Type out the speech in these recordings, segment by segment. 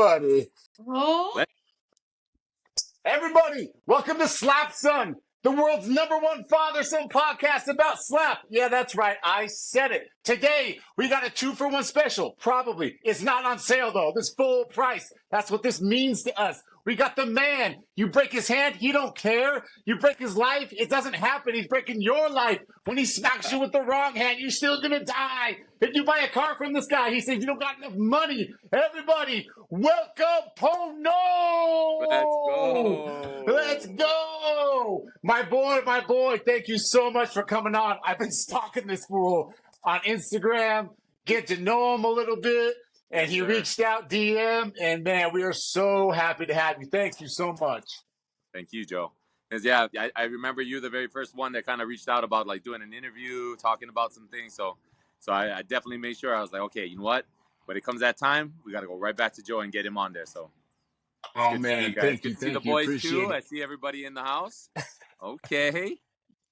everybody. Oh, Everybody, welcome to SlapSon, the world's #1 father-son podcast about slap. Yeah, that's right. I said it. Today, we got a 2-for-1 special. Probably. It's not on sale, though. This full price. That's what this means to us. We got the man. You break his hand, he don't care. You break his life, it doesn't happen. He's breaking your life. When he smacks you with the wrong hand, you're still gonna die. If you buy a car from this guy, he says you don't got enough money. Everybody, welcome Pono! Let's go. Let's go! My boy, thank you so much for coming on. I've been stalking this fool on Instagram, get to know him a little bit. And he reached out DM, and man, we are so happy to have you. Thank you so much. Thank you, Joe. Because yeah, I remember you the very first one that kind of reached out about like doing an interview, talking about some things. So I definitely made sure. I was like, okay, you know what? When it comes that time, we got to go right back to Joe and get him on there. So. Oh man, thank you, see the boys too. I see everybody in the house. Okay.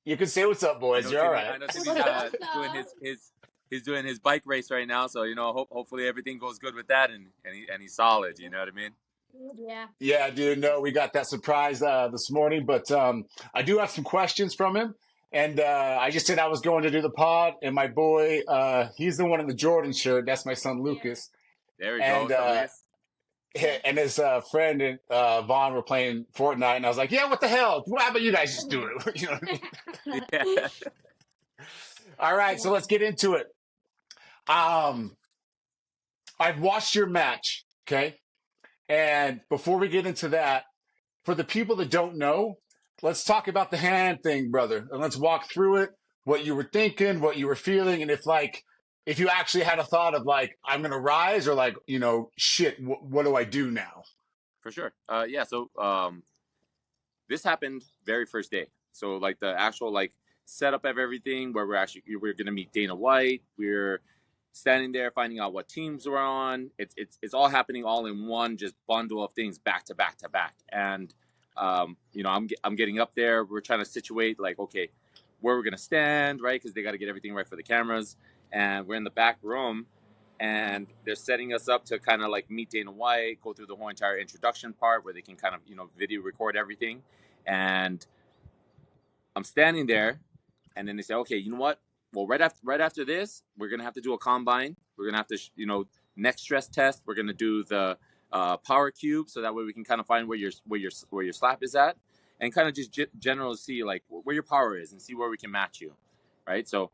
You can say what's up, boys. You're all right. I know Timmy's he's doing his bike race right now, so hopefully everything goes good with that, and he's solid. You know what I mean? yeah. Yeah, dude. No, we got that surprise this morning, but I do have some questions from him, and I just said I was going to do the pod, and my boy, he's the one in the Jordan shirt. That's my son Lucas. There we go. And his friend and Vaughn were playing Fortnite, and I was like, "Yeah, what the hell? Why about you guys just do it?" You know what I mean? Yeah. All right, so let's get into it. I've watched your match, okay? And before we get into that, for the people that don't know, let's talk about the hand thing, brother, and let's walk through it. What you were thinking, what you were feeling, and if you actually had a thought of like, I'm gonna rise, or like, shit, what do I do now? For sure. Yeah. So this happened very first day. So like the actual like setup of everything, where we're gonna meet Dana White. We're standing there finding out what teams we're on. It's all happening all in one just bundle of things back to back to back. And I'm getting up there. We're trying to situate like, okay, where we're gonna stand, right? Because they got to get everything right for the cameras. And we're in the back room, and they're setting us up to kind of like meet Dana White, go through the whole entire introduction part where they can kind of video record everything. And I'm standing there, and then they say, okay, you know what? Well, right after this, we're gonna have to do a combine. We're gonna have to neck stress test. We're gonna do the power cube, so that way we can kind of find where your slap is at, and kind of just generally see like where your power is and see where we can match you, right? So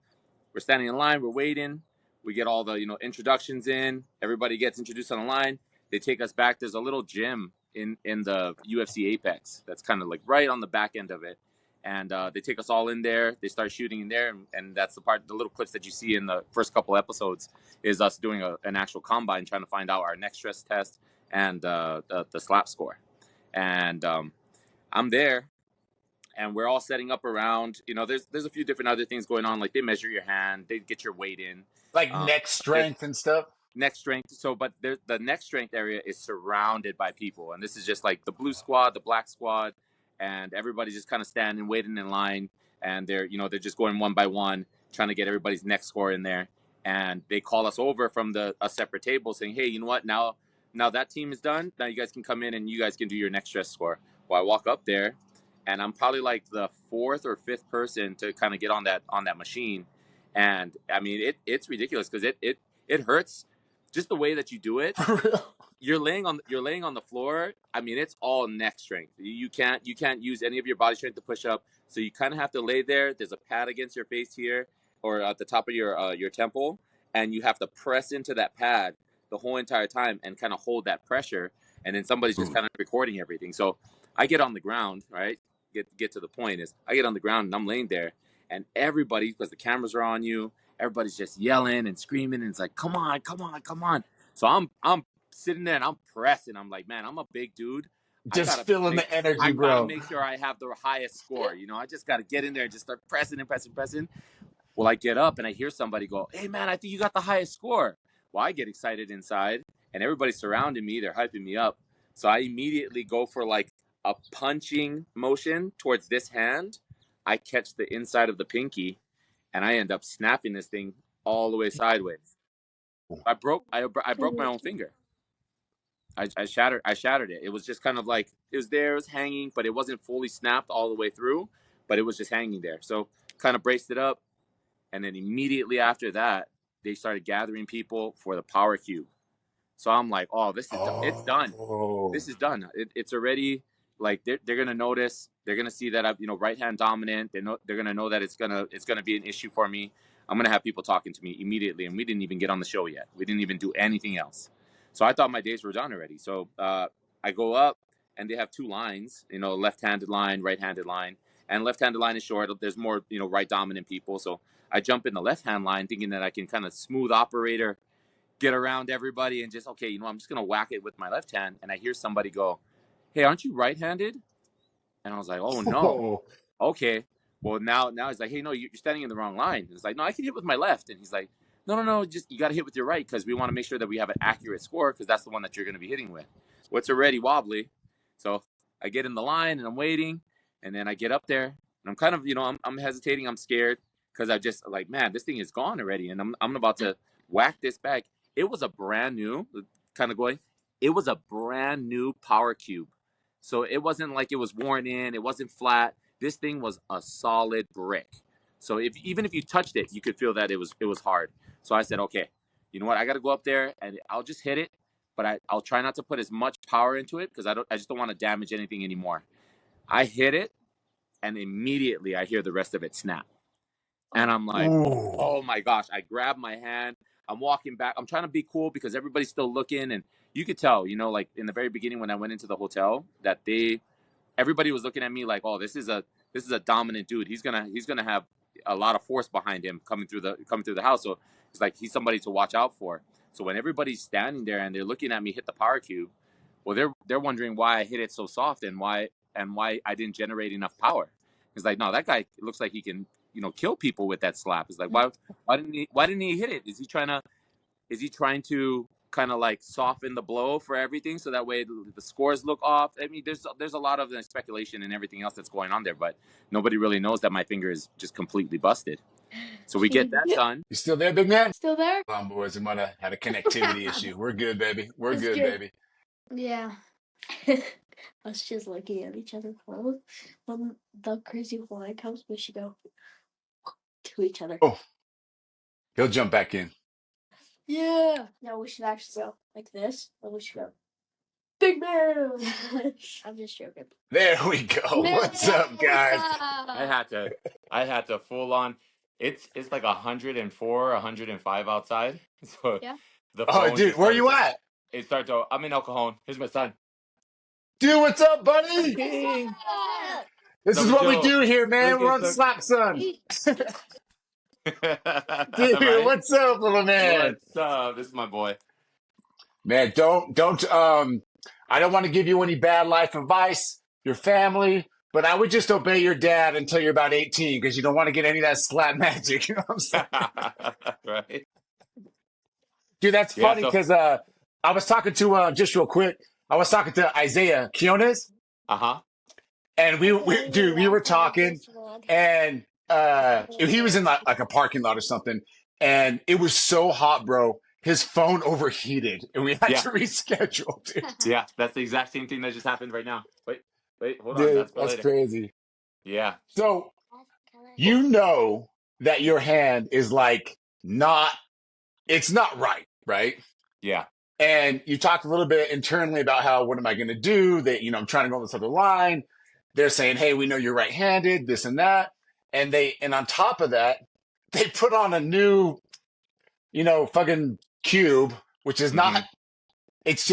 we're standing in line, we're waiting. We get all the introductions in. Everybody gets introduced on the line. They take us back. There's a little gym in the UFC Apex that's kind of like right on the back end of it. And they take us all in there. They start shooting in there, and that's the little clips that you see in the first couple episodes is us doing an actual combine, trying to find out our neck stress test and the slap score. And I'm there, and we're all setting up around. There's a few different other things going on, like they measure your hand, they get your weight in, like neck strength and stuff. Neck strength. So, but the neck strength area is surrounded by people, and this is just like the blue squad, the black squad. And everybody's just kind of standing, waiting in line, and they're just going one by one, trying to get everybody's neck score in there. And they call us over from a separate table, saying, "Hey, you know what? Now that team is done. Now you guys can come in and you guys can do your neck stress score." Well, I walk up there, and I'm probably like the 4th or 5th person to kind of get on that machine. And I mean, it's ridiculous because it hurts just the way that you do it. You're laying on the floor. I mean, it's all neck strength. You can't use any of your body strength to push up. So you kind of have to lay there. There's a pad against your face here, or at the top of your temple, and you have to press into that pad the whole entire time and kind of hold that pressure. And then somebody's just kind of recording everything. So I get on the ground, right? Get to the point is I get on the ground and I'm laying there, and everybody, because the cameras are on you, everybody's just yelling and screaming, and it's like, come on, come on, come on. So I'm sitting there and I'm pressing. I'm like, man, I'm a big dude. Just feeling the energy, bro. I gotta make sure I have the highest score. I just gotta get in there and just start pressing and pressing, pressing. Well, I get up and I hear somebody go, "Hey, man, I think you got the highest score." Well, I get excited inside, and everybody's surrounding me. They're hyping me up. So I immediately go for like a punching motion towards this hand. I catch the inside of the pinky, and I end up snapping this thing all the way sideways. I broke my own finger. I shattered it. It was just kind of like it was there, it was hanging, but it wasn't fully snapped all the way through, but it was just hanging there. So kind of braced it up, and then immediately after that, they started gathering people for the power cube. So I'm like, oh, it's done. Oh. This is done. It's already like they're gonna notice. They're gonna see that I'm right hand dominant. They're gonna know that it's gonna be an issue for me. I'm gonna have people talking to me immediately, and we didn't even get on the show yet. We didn't even do anything else. So I thought my days were done already. So I go up, and they have two lines. Left-handed line, right-handed line, and left-handed line is short. There's more right dominant people. So I jump in the left-hand line, thinking that I can kind of smooth operator, get around everybody, and just I'm just gonna whack it with my left hand. And I hear somebody go, "Hey, aren't you right-handed?" And I was like, "Oh no, Oh. okay." Well, now he's like, "Hey, no, you're standing in the wrong line." And it's like, "No, I can hit with my left." And he's like, "No, just you got to hit with your right because we want to make sure that we have an accurate score because that's the one that you're going to be hitting with." Well, it's already wobbly, so I get in the line and I'm waiting, and then I get up there and I'm kind of I'm hesitating, I'm scared because I just like, man, this thing is gone already, and I'm about to whack this back. It was a brand new kind of going. It was a brand new power cube. So it wasn't like it was worn in, it wasn't flat. This thing was a solid brick. So even if you touched it, you could feel that it was hard. So I said, okay, you know what? I got to go up there and I'll just hit it, but I'll try not to put as much power into it because I just don't want to damage anything anymore. I hit it, and immediately I hear the rest of it snap. And I'm like, Ooh. oh my gosh. I grab my hand. I'm walking back. I'm trying to be cool because everybody's still looking. And you could tell, like in the very beginning when I went into the hotel, that everybody was looking at me like, oh, this is a dominant dude. He's gonna have a lot of force behind him coming through the house. So it's like he's somebody to watch out for. So when everybody's standing there and they're looking at me hit the power cube, well, they're wondering why I hit it so soft and why I didn't generate enough power. It's like, no, that guy looks like he can kill people with that slap. It's like, why didn't he hit it? Is he trying to kind of like soften the blow for everything so that way the scores look off? I mean, there's a lot of speculation and everything else that's going on there, but nobody really knows that my finger is just completely busted. So we get that done. You still there, big man? Still there? Hold on, boys. We might have had a connectivity issue. We're good, baby. We're It's good, good. baby. Yeah. Us just looking at each other. When the crazy Hawaiian comes, we should go to each other. Oh, he'll jump back in. Yeah. No, we should actually go like this. And we should go, big man. I'm just joking. There we go. What's up, guys? I had to full on. It's like 104, 105 outside. So Yeah. the Oh, phone dude, just where started you to- at? It started to. I'm in El Cajon. Here's my son. Dude, what's up, buddy? King. This is Number what we Joe. do here, man. Look We're at on the- SlapSon. Dude, Right? what's up, little man? What's up? This is my boy. Man, don't I don't want to give you any bad life advice, your family, but I would just obey your dad until you're about 18 because you don't want to get any of that slap magic. You know what I'm saying? Right? Dude, that's Yeah, funny so- because I was talking to just real quick, I was talking to Isaiah Quiones, Uh-huh. and we were talking, and he was in like a parking lot or something, and it was so hot, bro. His phone overheated, and we had Yeah. to reschedule, dude. Yeah, that's the exact same thing that just happened right now. Wait, hold on. Dude, That's for that's later. crazy. Yeah. So you know that your hand is like it's not right, right? Yeah. And you talked a little bit internally about how, what am I going to do? That, I'm trying to go on this other line. They're saying, hey, we know you're right-handed, this and that. And on top of that, they put on a new, fucking cube, which is not, it's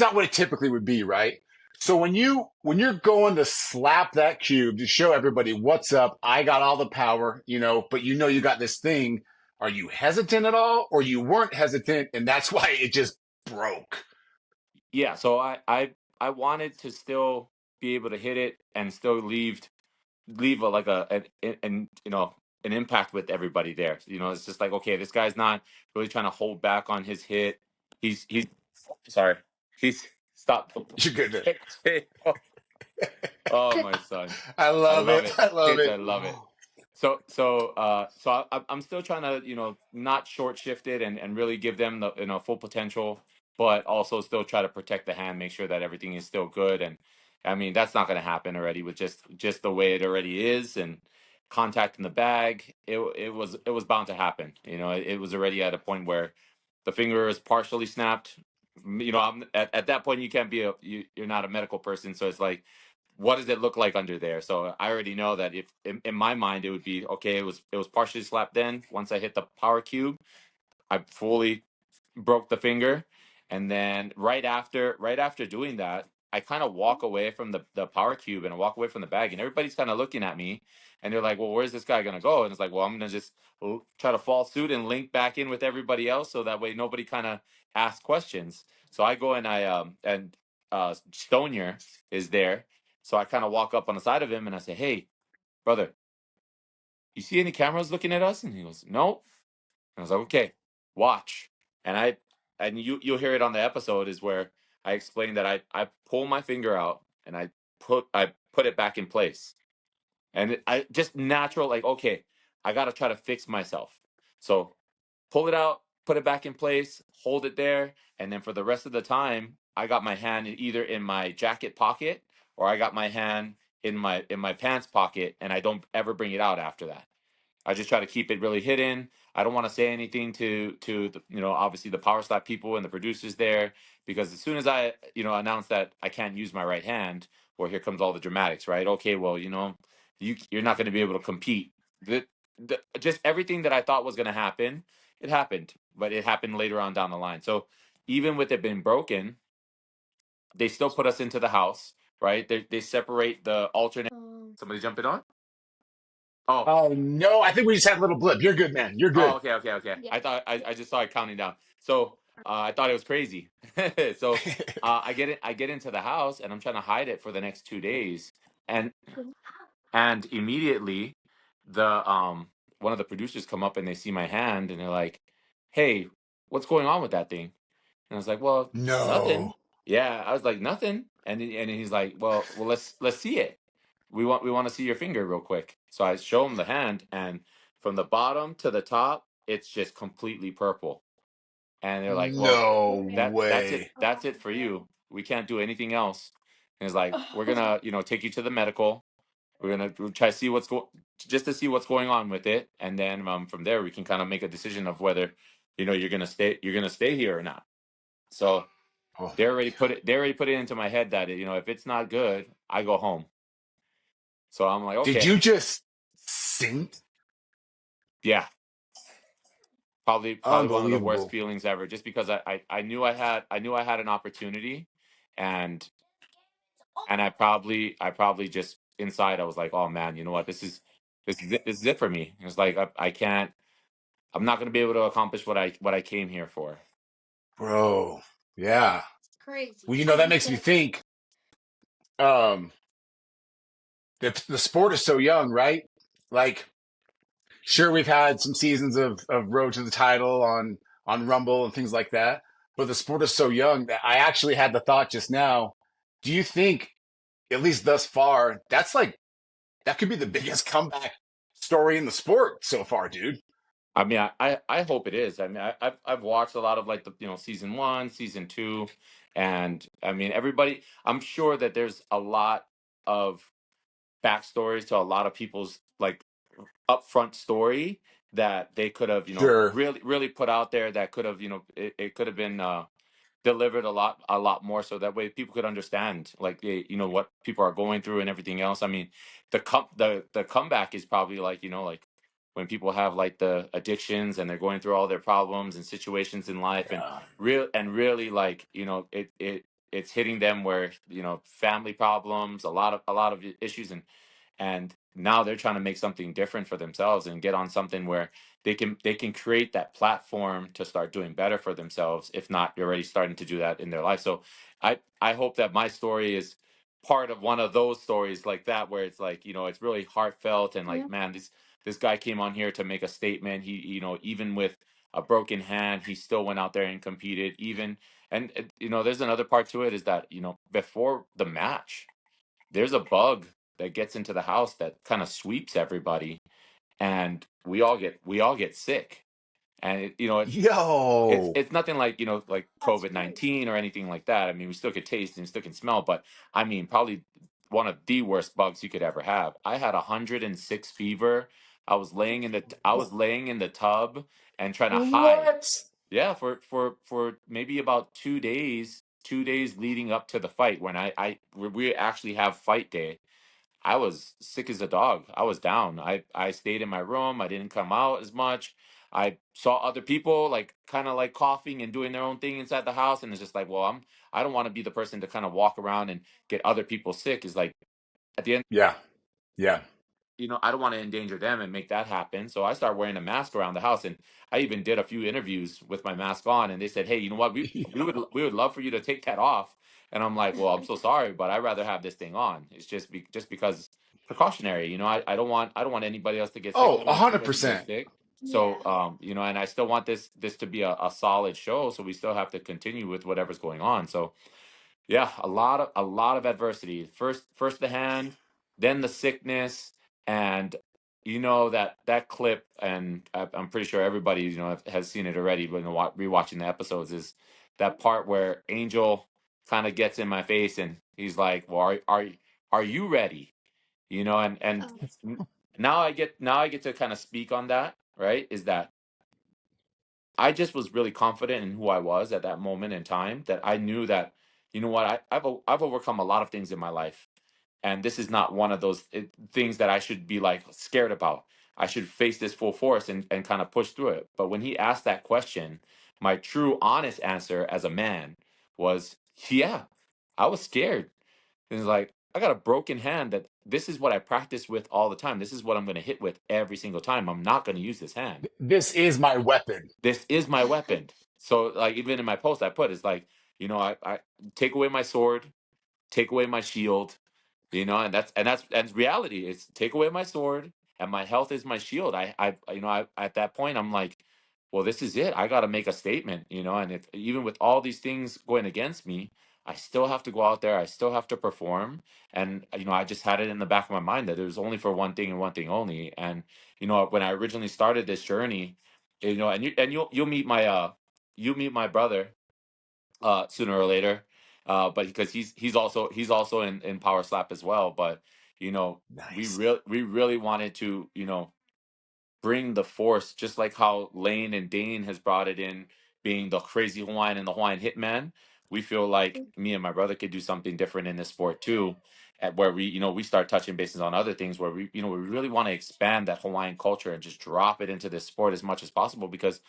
not what it typically would be, right? So when you're going to slap that cube to show everybody what's up, I got all the power, but you got this thing. Are you hesitant at all, or you weren't hesitant, and that's why it just broke? Yeah, so I wanted to still be able to hit it and still leave an impact with everybody there. It's just like, okay, this guy's not really trying to hold back on his hit. He's sorry. He's stop. You're good. Oh, my son. I love it. I love Kids, it. I love it. So I'm still trying to not short shift it and really give them the full potential. but also still try to protect the hand, make sure that everything is still good. And I mean, that's not going to happen already with just the way it already is, and contact in the bag. It was bound to happen. It was already at a point where the finger is partially snapped. I'm at that point, you can't be you're not a medical person, so it's like, what does it look like under there? So I already know that if in my mind it would be okay. It was partially slapped. Then once I hit the power cube, I fully broke the finger. And then right after doing that, I kind of walk away from the power cube, and I walk away from the bag, and everybody's kind of looking at me, and they're like, well, where's this guy gonna go? And it's like, well, I'm gonna just try to fall suit and link back in with everybody else, so that way nobody kind of asks questions. So I go and Stonier is there, so I kind of walk up on the side of him and I say, hey, brother, you see any cameras looking at us? And he goes, no. And I was like, okay, watch. And you'll hear it on the episode, is where I explain that I pull my finger out and I put it back in place. And I just natural, like, okay, I gotta try to fix myself. So pull it out, put it back in place, hold it there, and then for the rest of the time, I got my hand either in my jacket pocket, or I got my hand in my pants pocket, and I don't ever bring it out after that. I just try to keep it really hidden. I don't want to say anything to the, obviously the power slap people and the producers there, because as soon as I announce that I can't use my right hand, well, here comes all the dramatics, right? Okay, well, you're not going to be able to compete. Just everything that I thought was going to happen, it happened, but it happened later on down the line. So even with it being broken, they still put us into the house, right? They separate the alternate. Somebody jumping on? Oh, Oh no, I think we just had a little blip. You're good, man. You're oh, good. okay, okay, okay. Yeah. I thought I just saw it counting down. So I thought it was crazy. So I get into the house, and I'm trying to hide it for the next 2 days, and and immediately the one of the producers come up and they see my hand, and they're like, "Hey, what's going on with that thing?" And I was like, "Well, nothing." No. Yeah, I was like, "Nothing," and he's like, "Well, let's see it. We want to see your finger real quick." So I show him the hand, and from the bottom to the top, it's just completely purple. And they're like, "Well, No that's it. way. That's it for you. We can't do anything else." And it's like, we're gonna, take you to the medical. We'll try to see just to see what's going on with it, and then from there we can kind of make a decision of whether, you're gonna stay here or not. So Oh. they already put it into my head that if it's not good, I go home. So I'm like, Did okay, you just sing? yeah, probably one of the worst Unbelievable. feelings ever, just because I knew I had an opportunity, and I probably just inside I was like, oh man, you know what, this is it for me. It's like I can't, I'm not going to be able to accomplish what I came here for. Bro. Yeah. Crazy. Well, that makes me think, um, the sport is so young, right? Like, sure, we've had some seasons of Road to the Title on Rumble and things like that, but the sport is so young that I actually had the thought just now. Do you think, at least thus far, that could be the biggest comeback story in the sport so far, dude? I mean, I hope it is. I mean, I've watched a lot of like the season 1, season 2, and I mean everybody. I'm sure that there's a lot of backstories to a lot of people's like upfront story that they could have Sure. really really put out there, that could have it could have been delivered a lot more, so that way people could understand like what people are going through and everything else. I mean, the comeback is probably like like when people have like the addictions and they're going through all their problems and situations in life, and Yeah. really like it's hitting them where family problems, a lot of issues, and now they're trying to make something different for themselves and get on something where they can create that platform to start doing better for themselves, if not you're already starting to do that in their life. So I hope that my story is part of one of those stories like that, where it's like it's really heartfelt, and like, Yeah. man, this guy came on here to make a statement. He even with a broken hand, he still went out there and competed. Even, and there's another part to it, is that before the match, there's a bug that gets into the house that kind of sweeps everybody, and we all get sick. And it's nothing like like COVID-19 or anything like that. I mean, we still could taste and still can smell, but I mean, probably one of the worst bugs you could ever have. I had 106 fever. I was laying in the tub and trying to hide. What? Yeah, for maybe about 2 days, 2 days leading up to the fight when we actually have fight day. I was sick as a dog. I was down. I stayed in my room. I didn't come out as much. I saw other people like kind of like coughing and doing their own thing inside the house, and it's just like, well, I don't want to be the person to kind of walk around and get other people sick. Is like at the end, Yeah. Yeah. I don't want to endanger them and make that happen. So I started wearing a mask around the house, and I even did a few interviews with my mask on, and they said, "Hey, you know what? We would love for you to take that off." And I'm like, "Well, I'm so sorry, but I'd rather have this thing on. It's just because precautionary. I don't want anybody else to get sick. I Oh, don't want you guys to get 100%. sick. So, Yeah. and I still want this to be a solid show. So we still have to continue with whatever's going on. So yeah, a lot of adversity. First the hand, then the sickness, and that clip, and I'm pretty sure everybody has seen it already. When rewatching the episodes, is that part where Angel kind of gets in my face and he's like, "Well, are you ready?" And Oh. now I get to kind of speak on that. Right? Is that I just was really confident in who I was at that moment in time, that I knew that, you know what, I've overcome a lot of things in my life, and this is not one of those things that I should be like scared about. I should face this full force and kind of push through it. But when he asked that question, my true honest answer as a man was, yeah, I was scared. And it's like, I got a broken hand that this is what I practice with all the time. This is what I'm going to hit with every single time. I'm not going to use this hand. This is my weapon. This is my weapon. So like even in my post I put, it's like, I take away my sword, take away my shield, and that's reality. It's take away my sword and my health is my shield. I at that point I'm like, well, this is it. I got to make a statement, and if even with all these things going against me, I still have to go out there. I still have to perform. And I just had it in the back of my mind that it was only for one thing and one thing only. And when I originally started this journey, and you'll meet my brother sooner or later, but because he's also in power slap as well. But Nice. we really wanted to bring the force, just like how Lane and Dane has brought it in, being the crazy Hawaiian and the Hawaiian hitman. We feel like me and my brother could do something different in this sport too, at where we start touching bases on other things where we really want to expand that Hawaiian culture and just drop it into this sport as much as possible, because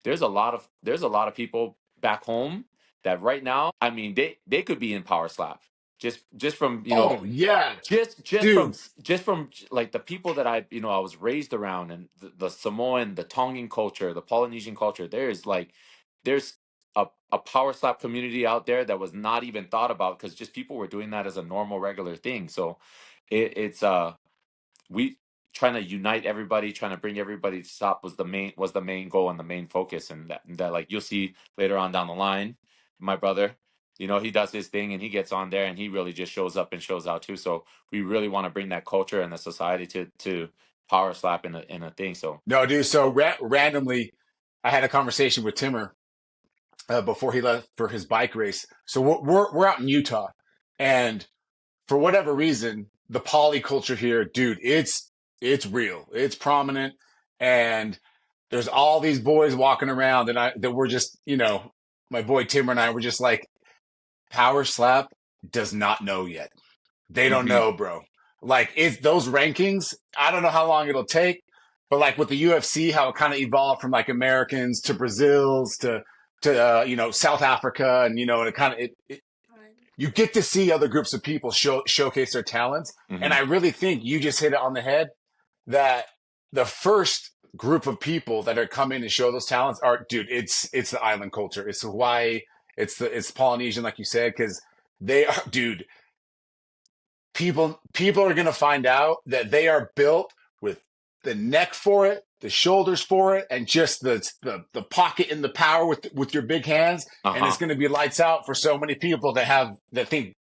there's a lot of people back home that right now, I mean, they could be in power slap, just from Oh, yeah. Dude. just from like the people that I was raised around, and the Samoan, the Tongan culture, the Polynesian culture. There's a power slap community out there that was not even thought about, because just people were doing that as a normal regular thing. So it's we trying to unite everybody, trying to bring everybody to stop was the main goal and the main focus. And that like you'll see later on down the line, my brother, he does his thing and he gets on there and he really just shows up and shows out too. So we really want to bring that culture and the society to power slap in a thing. So No, dude. So randomly, I had a conversation with Timmer before he left for his bike race. So we're out in Utah, and for whatever reason, the poly culture here, dude, it's real. It's prominent, and there's all these boys walking around, and that we're just, my boy Timmer and I were just like, Power Slap does not know yet. They don't Mhm. know, bro. Like, it's those rankings. I don't know how long it'll take, but like with the UFC, how it kind of evolved from like Americans to Brazils to South Africa, and and it kind of you get to see other groups of people showcase their talents. And Mhm. I really think you just hit it on the head, that the first group of people that are coming to show those talents are, dude, it's the island culture. It's Hawaii. It's Polynesian, like you said, because they are, dude, people are going to find out that they are built with the neck for it, the shoulders for it, and just the pocket and the power with your big hands. And it's Uh-huh. going to be lights out for so many people that think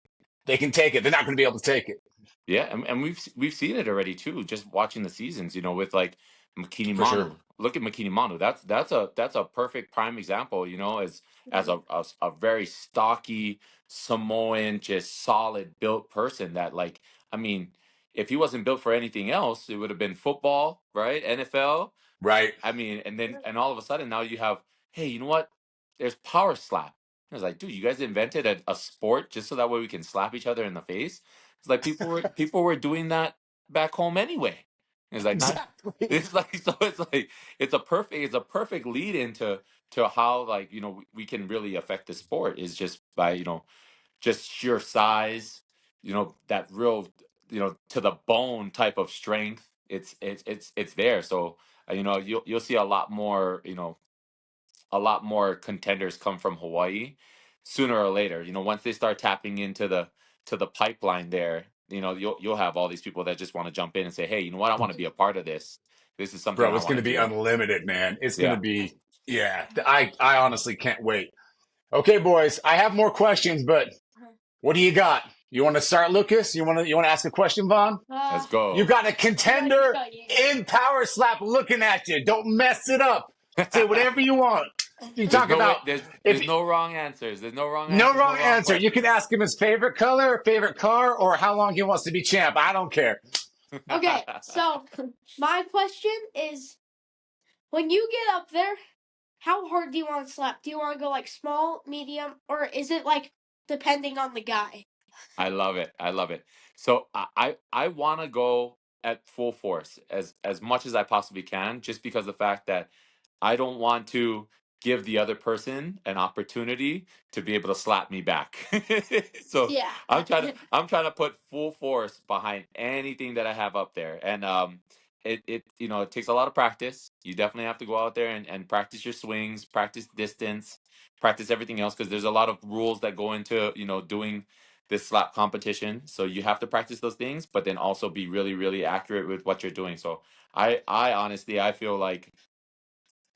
they can take it. They're not going to be able to take it. Yeah, and we've seen it already too, just watching the seasons, with like Makini For sure. Manu. look at Makini Manu. That's a perfect prime example. You know, as a very stocky Samoan, just solid built person. That like, I mean, if he wasn't built for anything else, it would have been football, right? NFL. Right. I mean, and all of a sudden now you have, hey, you know what? There's power slap. I was like, dude, you guys invented a sport just so that way we can slap each other in the face. It's like people were doing that back home anyway. It's like not. Exactly. It's like so. It's like it's a perfect lead into to how like we can really affect the sport is just by just sheer size, that real to the bone type of strength. It's there. So you'll see a lot more contenders come from Hawaii sooner or later. Once they start tapping into the pipeline there, you'll have all these people that just want to jump in and say, hey, you know what, I want to be a part of this. This is something Bro, I it's going want to to be do. unlimited, man. It's going to Yeah, be, yeah. I honestly can't wait. Okay, boys, I have more questions, but what do you got? You want to start, Lucas? You want to ask a question, Vaughn? let's You go. got a contender in Power Slap looking at you. Don't mess it up. Say whatever you want. You There's talk no way. about There's if there's no wrong answers. There's no wrong no answers. No wrong wrong answer. You can questions. ask him his favorite color, favorite car, or how long he wants to be champ. I don't care. Okay, so my question is, when you get up there, how hard do you want to slap? Do you want to go like small, medium, or is it like depending on the guy? I love it. I love it. So I want to go at full force as much as I possibly can, just because of the fact that I don't want to give the other person an opportunity to be able to slap me back. So Yeah. I'm trying to put full force behind anything that I have up there. And it takes a lot of practice. You definitely have to go out there and practice your swings, practice distance, practice everything else, because there's a lot of rules that go into doing this slap competition. So you have to practice those things, but then also be really, really accurate with what you're doing. So I honestly, I feel like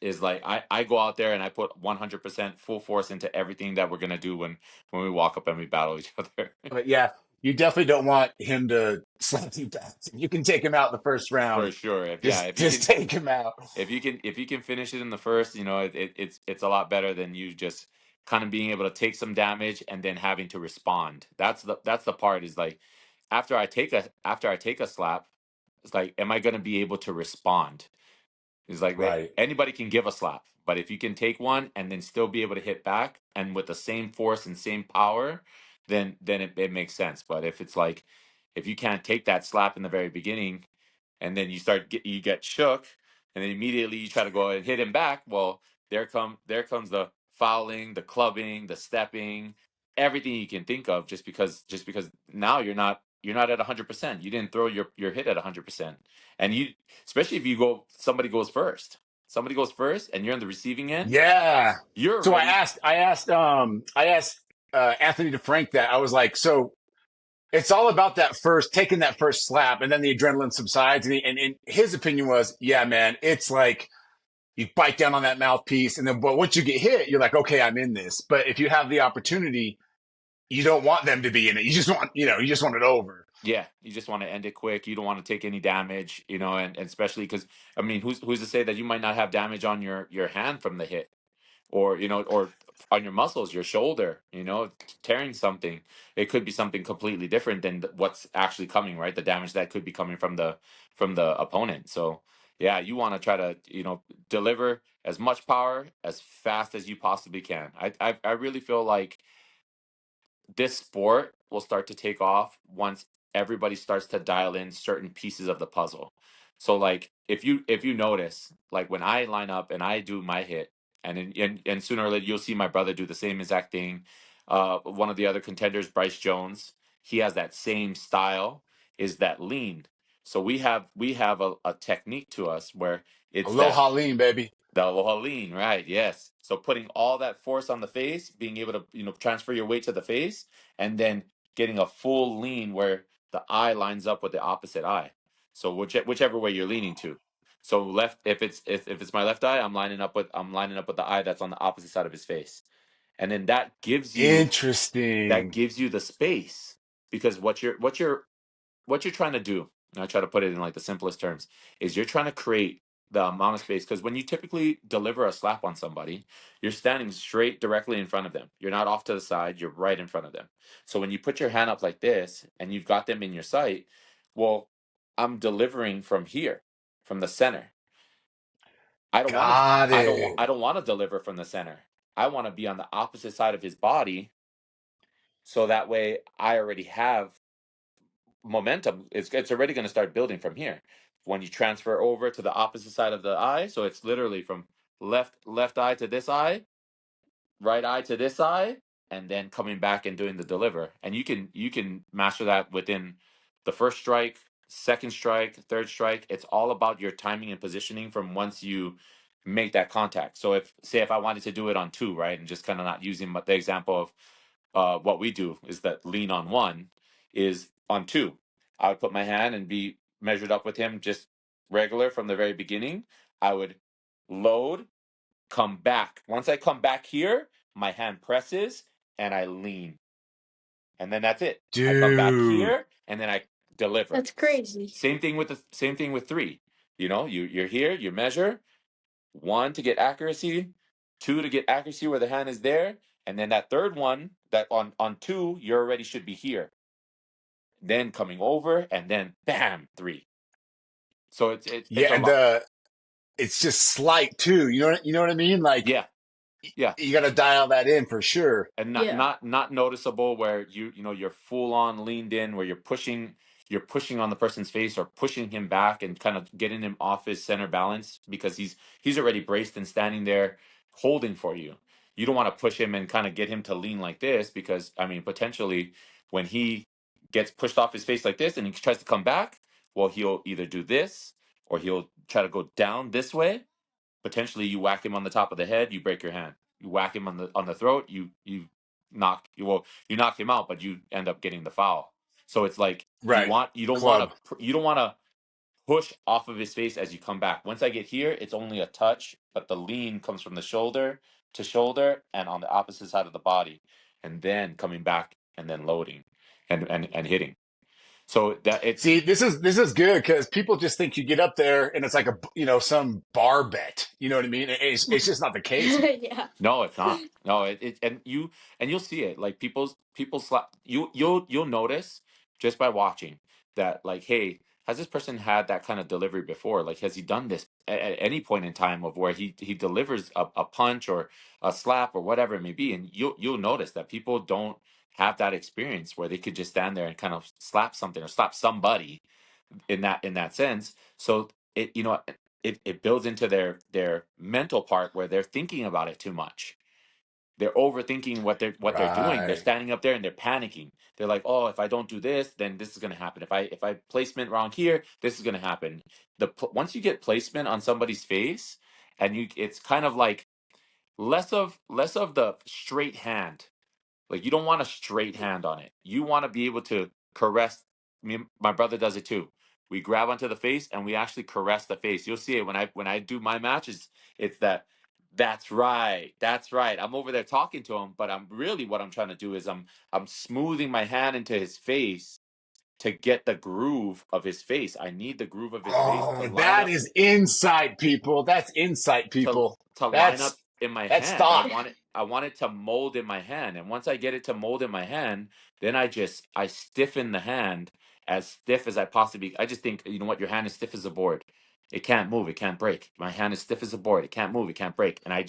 is like I go out there and I put 100% full force into everything that we're gonna do when we walk up and we battle each other. But yeah, you definitely don't want him to slap you back. You can take him out the first For round. sure. If yeah, Just if you just can take him out. if you can finish it in the first, it's a lot better than you just kind of being able to take some damage and then having to respond. That's the part is like after I take a slap, it's like, am I gonna be able to respond? It's like Right. anybody can give a slap, but if you can take one and then still be able to hit back and with the same force and same power, then it makes sense. But if it's like if you can't take that slap in the very beginning, and then you get shook, and then immediately you try to go and hit him back, well, there comes the fouling, the clubbing, the stepping, everything you can think of, just because now you're not at 100%. You didn't throw your hit at 100%, and you especially if somebody goes first and you're on the receiving end, Yeah. you're So ready. I asked Anthony DeFrank that. I was like, so it's all about that first, taking that first slap, and then the adrenaline subsides. And his opinion was, yeah, man, it's like you bite down on that mouthpiece, and then but once you get hit, you're like, okay, I'm in this. But if you have the opportunity, you don't want them to be in it. You just want it over. Yeah, you just want to end it quick. You don't want to take any damage, and especially because I mean, who's to say that you might not have damage on your hand from the hit, or on your muscles, your shoulder, tearing something. It could be something completely different than what's actually coming, right? The damage that could be coming from the opponent. So yeah, you want to try to deliver as much power as fast as you possibly can. I really feel like this sport will start to take off once everybody starts to dial in certain pieces of the puzzle. So like if you notice, like when I line up and I do my hit, and sooner or later you'll see my brother do the same exact thing. One of the other contenders, Bryce Jones, he has that same style, is that lean. So we have a technique to us where it's that Aloha lean, baby. the aloha lean, right? Yes. So putting all that force on the face, being able to transfer your weight to the face, and then getting a full lean where the eye lines up with the opposite eye. So whichever way you're leaning to. So left, if it's my left eye, I'm lining up with the eye that's on the opposite side of his face, and then that gives you the space, because what you're trying to do, and I try to put it in like the simplest terms, is you're trying to create the amount of space, because when you typically deliver a slap on somebody, you're standing straight directly in front of them. You're not off to the side, you're right in front of them. So when you put your hand up like this and you've got them in your sight, well, I'm delivering from here, from the center. Got I it. don't want to deliver from the center. I want to be on the opposite side of his body, so that way I already have momentum. It's already going to start building from here. When you transfer over to the opposite side of the eye, so it's literally from left eye to this eye, right eye to this eye, and then coming back and doing the deliver. And you can master that within the first strike, second strike, third strike. It's all about your timing and positioning from once you make that contact. So if I wanted to do it on 2, right, and just kind of not using the example of what we do is that lean on 1 is on 2. I would put my hand and be measured up with him just regular from the very beginning. I would load, come back. Once I come back here, my hand presses and I lean. And then that's it. I come back Dude. here and then I deliver. That's crazy. Same thing with 3. You're here, you measure 1 to get accuracy, 2 to get accuracy where the hand is there, and then that third one that on 2 you already should be here. Then coming over and then bam 3. So it's Yeah, a and lot. it's just slight too. You know what I mean? Like Yeah, yeah. you got to dial that in for sure. And Yeah. not noticeable where you're full on leaned in, where you're pushing on the person's face or pushing him back and kind of getting him off his center balance, because he's already braced and standing there holding for you. You don't want to push him and kind of get him to lean like this, because I mean potentially when he gets pushed off his face like this and he tries to come back, well, he'll either do this or he'll try to go down this way. Potentially you whack him on the top of the head, you break your hand. You whack him on the throat, you knock him out, but you end up getting the foul. So it's like Right. you don't Club. want to push off of his face as you come back. Once I get here, it's only a touch, but the lean comes from the shoulder to shoulder and on the opposite side of the body, and then coming back and then loading and hitting. So that it's See, this is good because people just think you get up there and it's like some bar bet. You know what I mean? It's just not the case. Yeah. No, it's not. No, and you'll see it. Like people slap you'll notice just by watching that, like, hey, has this person had that kind of delivery before? Like, has he done this at any point in time of where he delivers a punch or a slap or whatever it may be? And you'll notice that people don't have that experience where they could just stand there and kind of slap something or slap somebody in that sense. So it builds into their mental part where they're thinking about it too much. They're overthinking what they're doing. They're Right. standing up there and they're panicking. They're like, oh, if I don't do this, then this is going to happen. If I placement wrong here, this is going to happen. Once you get placement on somebody's face, and it's kind of like less of the straight hand. Like, you don't want a straight hand on it. You want to be able to caress. My brother does it too. We grab onto the face and we actually caress the face. You'll see it when I do my matches. It's that. That's right. That's right. I'm over there talking to him, but what I'm trying to do is I'm smoothing my hand into his face to get the groove of his face. I need the groove of his face to Oh, line that up is insight, people. That's insight, to people. to line That's up in my that's hand. thought. I want it to mold in my hand. And once I get it to mold in my hand, then I stiffen the hand as stiff as I possibly. I just think, you know what, your hand is stiff as a board. It can't move, it can't break. My hand is stiff as a board. It can't move, it can't break. And I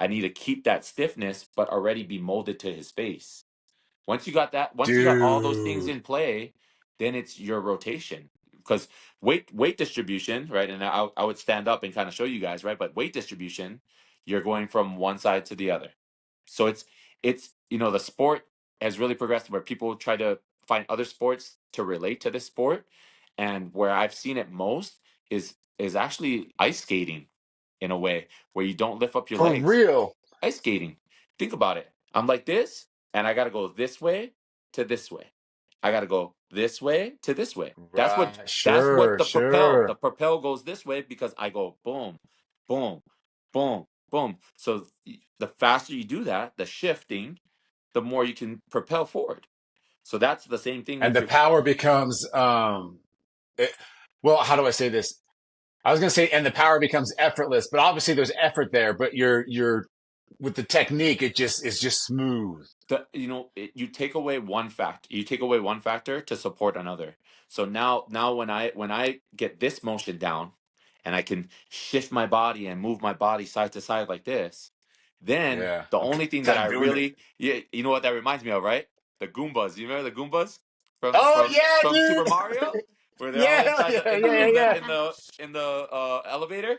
need to keep that stiffness but already be molded to his face. Once you got all those things Dude. in play, then it's your rotation. Because weight distribution, right? And I would stand up and kind of show you guys, right? But weight distribution, you're going from one side to the other. So it's the sport has really progressed where people try to find other sports to relate to this sport, and where I've seen it most is actually ice skating, in a way where you don't lift up your For legs. real. Ice skating. Think about it. I'm like this, and I got to go this way to this way. I got to go this way to this way. Right. That's what Sure, the sure. propel goes this way, because I go boom, boom, boom, boom. So the faster you do that, the shifting, the more you can propel forward. So that's the same thing And with the your. power becomes it, well, how do I say this? I was gonna say, and the power becomes effortless, but obviously there's effort there. But you're with the technique, it just is just smooth. You take away one fact. You take away one factor to support another. So now when I get this motion down, and I can shift my body and move my body side to side like this, then Yeah, the I'm only thing that kind I of doing it. really, yeah, you know what that reminds me of, right? The Goombas. You remember the Goombas from Oh from yeah, from Super dude. Mario, where they're all Yeah, hell inside yeah, the in yeah, the yeah, in yeah. the in the in the elevator.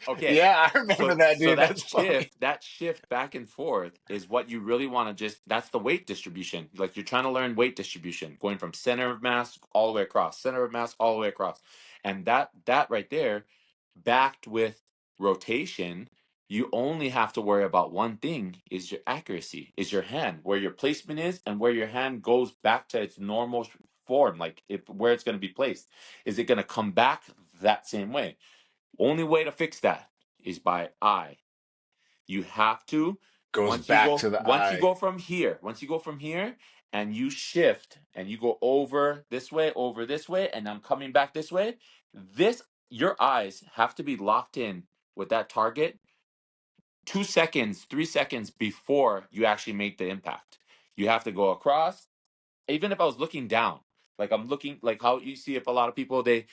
Okay. Yeah, I remember that, So dude. that That's funny. shift back and forth is what you really want to just that's the weight distribution. Like you're trying to learn weight distribution, going from center of mass all the way across, center of mass all the way across. And that right there, backed with rotation, you only have to worry about one thing is your accuracy, is your hand, where your placement is and where your hand goes back to its normal form, like if where it's going to be placed. Is it going to come back that same way? Only way to fix that is by eye. You have to Goes back to the eye. once you go from here and you shift and you go over this way, and I'm coming back this way, this your eyes have to be locked in with that target 2 seconds, 3 seconds before you actually make the impact. You have to go across. Even if I was looking down, like I'm looking, like how you see if a lot of people they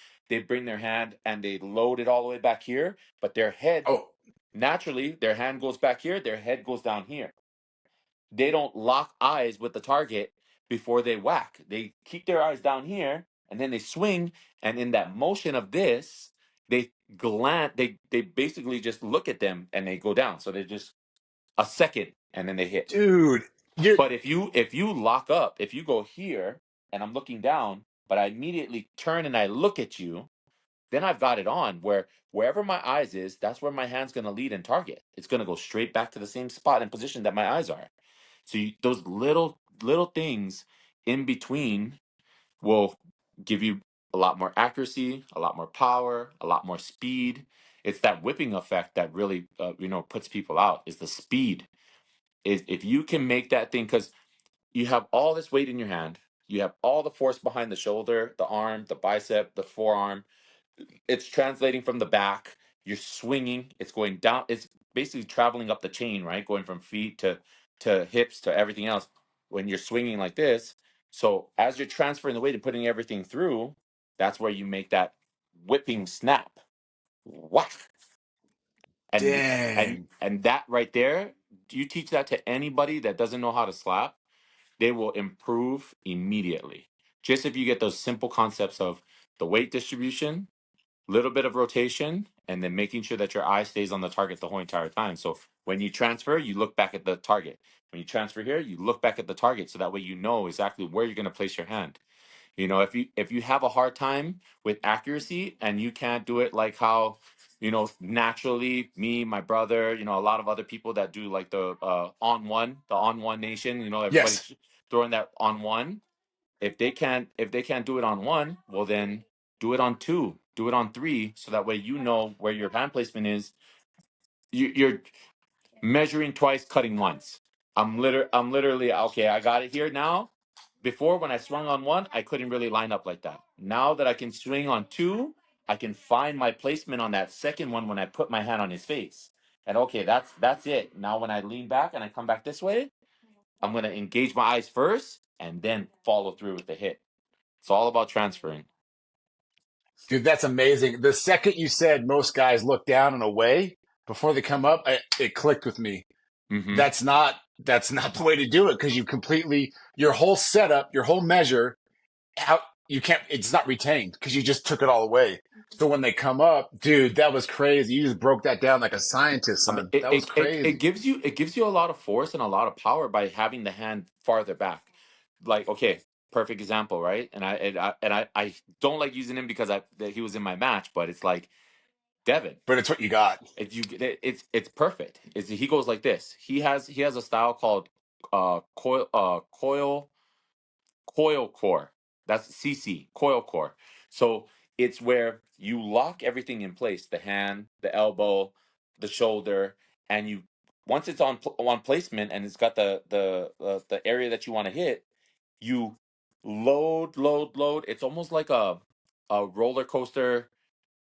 bring their hand and they load it all the way back here, but their head Oh, naturally their hand goes back here, their head goes down here. They don't lock eyes with the target before they whack. They keep their eyes down here and then they swing, and in that motion of this, they glance. They basically just look at them and they go down. So they just a second and then they hit. dude, you're But if you lock up, if you go here and I'm looking down, but I immediately turn and I look at you, then I've got it on where wherever my eyes is, that's where my hand's going to lead and target. It's going to go straight back to the same spot and position that my eyes are. So those little things in between will give you a lot more accuracy, a lot more power, a lot more speed. It's that whipping effect that really puts people out. Is the speed. Is if you can make that thing, because you have all this weight in your hand, you have all the force behind the shoulder, the arm, the bicep, the forearm. It's translating from the back. You're swinging. It's going down. It's basically traveling up the chain, right? Going from feet to hips to everything else. When you're swinging like this, so as you're transferring the weight and putting everything through, that's where you make that whipping snap. Whack. And and dang. and that right there, you teach that to anybody that doesn't know how to slap, they will improve immediately. Just if you get those simple concepts of the weight distribution, little bit of rotation, and then making sure that your eye stays on the target the whole entire time. So when you transfer, you look back at the target. When you transfer here, you look back at the target, so that way you know exactly where you're going to place your hand. If you have a hard time with accuracy and you can't do it like how naturally me, my brother, a lot of other people that do like the on one nation, Yes, everybody's throwing that on one. If they can't do it on one, well then do it on two, do it on three, so that way you know where your hand placement is. You're measuring twice, cutting once. I'm literally okay. I got it here now. Before, when I swung on one, I couldn't really line up like that. Now that I can swing on two, I can find my placement on that second one when I put my hand on his face. And okay, that's it. Now when I lean back and I come back this way, I'm gonna engage my eyes first and then follow through with the hit. It's all about transferring. dude, that's amazing. The second you said most guys look down and away before they come up, it clicked with me. Mm-hmm. That's not the way to do it because you completely your whole setup, your whole measure, how you can't. It's not retained because you just took it all away. So when they come up, dude, that was crazy. You just broke that down like a scientist, I mean, son. That was it crazy. gives you a lot of force and a lot of power by having the hand farther back. Like, okay, perfect example, right? And I don't like using him because that he was in my match, but it's like Devin. But it's what you got. If you get it, it's perfect. He goes like this. He has a style called coil core. That's CC, coil core. So it's where you lock everything in place, the hand, the elbow, the shoulder, and you once it's on placement and it's got the area that you want to hit, you load. It's almost like a roller coaster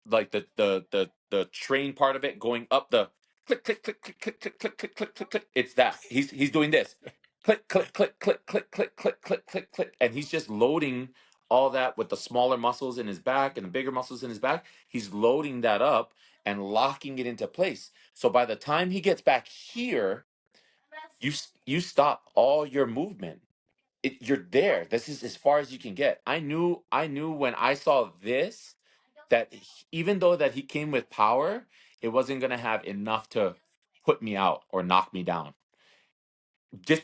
like the train part of it going up the click click click click click click click click click click click. It's that he's doing this click click click click click click click click click click, and he's just loading all that with the smaller muscles in his back and the bigger muscles in his back. He's loading that up and locking it into place. So by the time he gets back here, you stop all your movement. You're there. This is as far as you can get. I knew when I saw this that even though that he came with power, it wasn't going to have enough to put me out or knock me down, Wow. just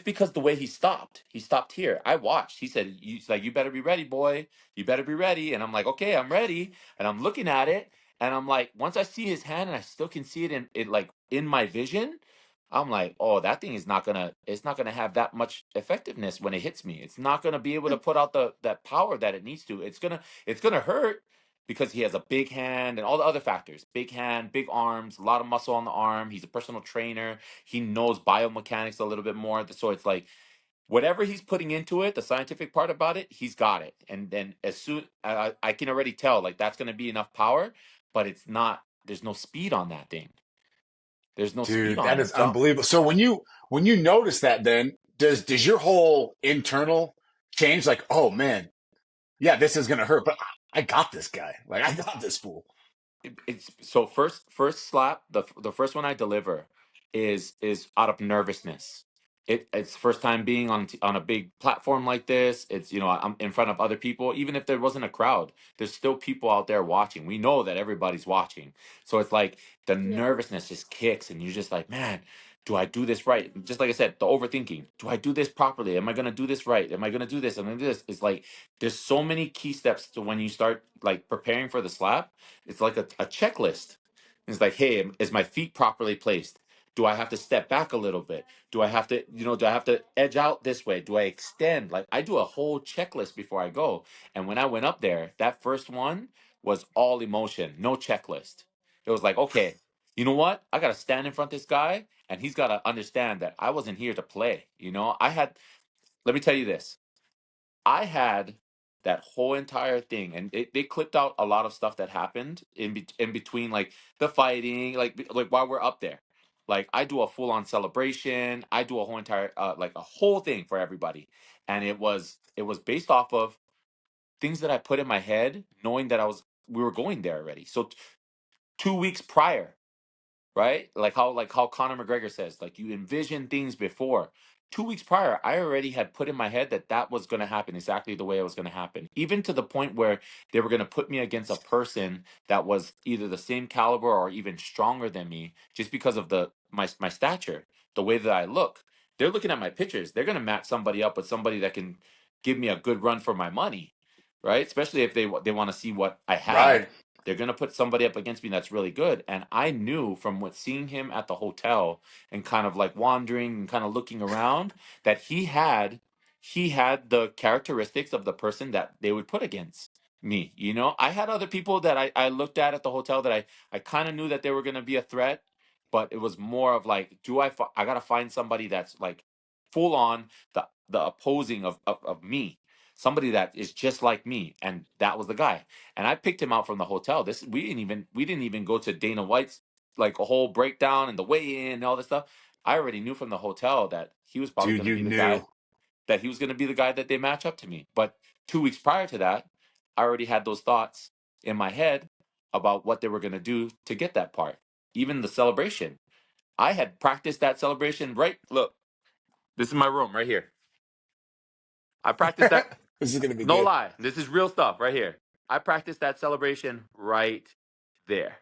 because the way he stopped here. I watched. He said, he's like, you better be ready, boy, you better be ready. And I'm like, okay, I'm ready. And I'm looking at it, and I'm like, once I see his hand and I still can see it in it, like in my vision, I'm like, oh, that thing is not gonna, it's not gonna have that much effectiveness when it hits me. It's not gonna be able to put out the that power that it needs to. It's gonna hurt because he has a big hand and all the other factors. Big hand, big arms, a lot of muscle on the arm. He's a personal trainer. He knows biomechanics a little bit more. So it's like whatever he's putting into it, the scientific part about it, he's got it. And then as soon I can already tell like that's going to be enough power, but it's not. There's no speed on that thing. There's no speed Dude, on that it. is So unbelievable. So when you notice that, then does your whole internal change? Like, oh man, yeah, this is gonna hurt, but I got this guy. Like, I got this fool. it's so first slap, the first one I deliver is out of nervousness. It's first time being on a big platform like this. It's, I'm in front of other people. Even if there wasn't a crowd, there's still people out there watching. We know that everybody's watching, so it's like the Yeah. nervousness just kicks, and you're just like, man, do I do this right? Just like I said, the overthinking. Do I do this properly? Am I gonna do this right? Am I gonna do this? Am I gonna do this? It's like there's so many key steps to when you start like preparing for the slap. It's like a checklist. It's like, hey, is my feet properly placed? Do I have to step back a little bit? Do I have to, do I have to edge out this way? Do I extend? Like I do a whole checklist before I go. And when I went up there, that first one was all emotion, no checklist. It was like, okay, you know what? I got to stand in front of this guy and he's got to understand that I wasn't here to play. Let me tell you this. I had that whole entire thing, and they clipped out a lot of stuff that happened in between, like the fighting, like while we're up there. Like I do a full on celebration. I do a whole entire like a whole thing for everybody, and it was based off of things that I put in my head, knowing that we were going there already. So 2 weeks prior, right? Like how Conor McGregor says, like you envision things before. 2 weeks prior, I already had put in my head that that was going to happen exactly the way it was going to happen. Even to the point where they were going to put me against a person that was either the same caliber or even stronger than me, just because of my stature, the way that I look. They're looking at my pictures. They're going to match somebody up with somebody that can give me a good run for my money, right? Especially if they want to see what I have. Right. They're gonna put somebody up against me that's really good. And I knew from seeing him at the hotel and kind of like wandering and kind of looking around that he had the characteristics of the person that they would put against me. I had other people that I looked at the hotel that I kind of knew that they were gonna be a threat, but it was more of like, I gotta find somebody that's like full on the opposing of me, somebody that is just like me, and that was the guy. And I picked him out from the hotel. This we didn't even go to Dana White's like a whole breakdown and the weigh in and all this stuff. I already knew from the hotel that he was probably Dude, going to you be the knew. guy that they match up to me. But 2 weeks prior to that, I already had those thoughts in my head about what they were going to do to get that part. Even the celebration, I had practiced that celebration. Right, look, this is my room right here. I practiced that. This is gonna be No good. lie. This is real stuff right here. I practiced that celebration right there.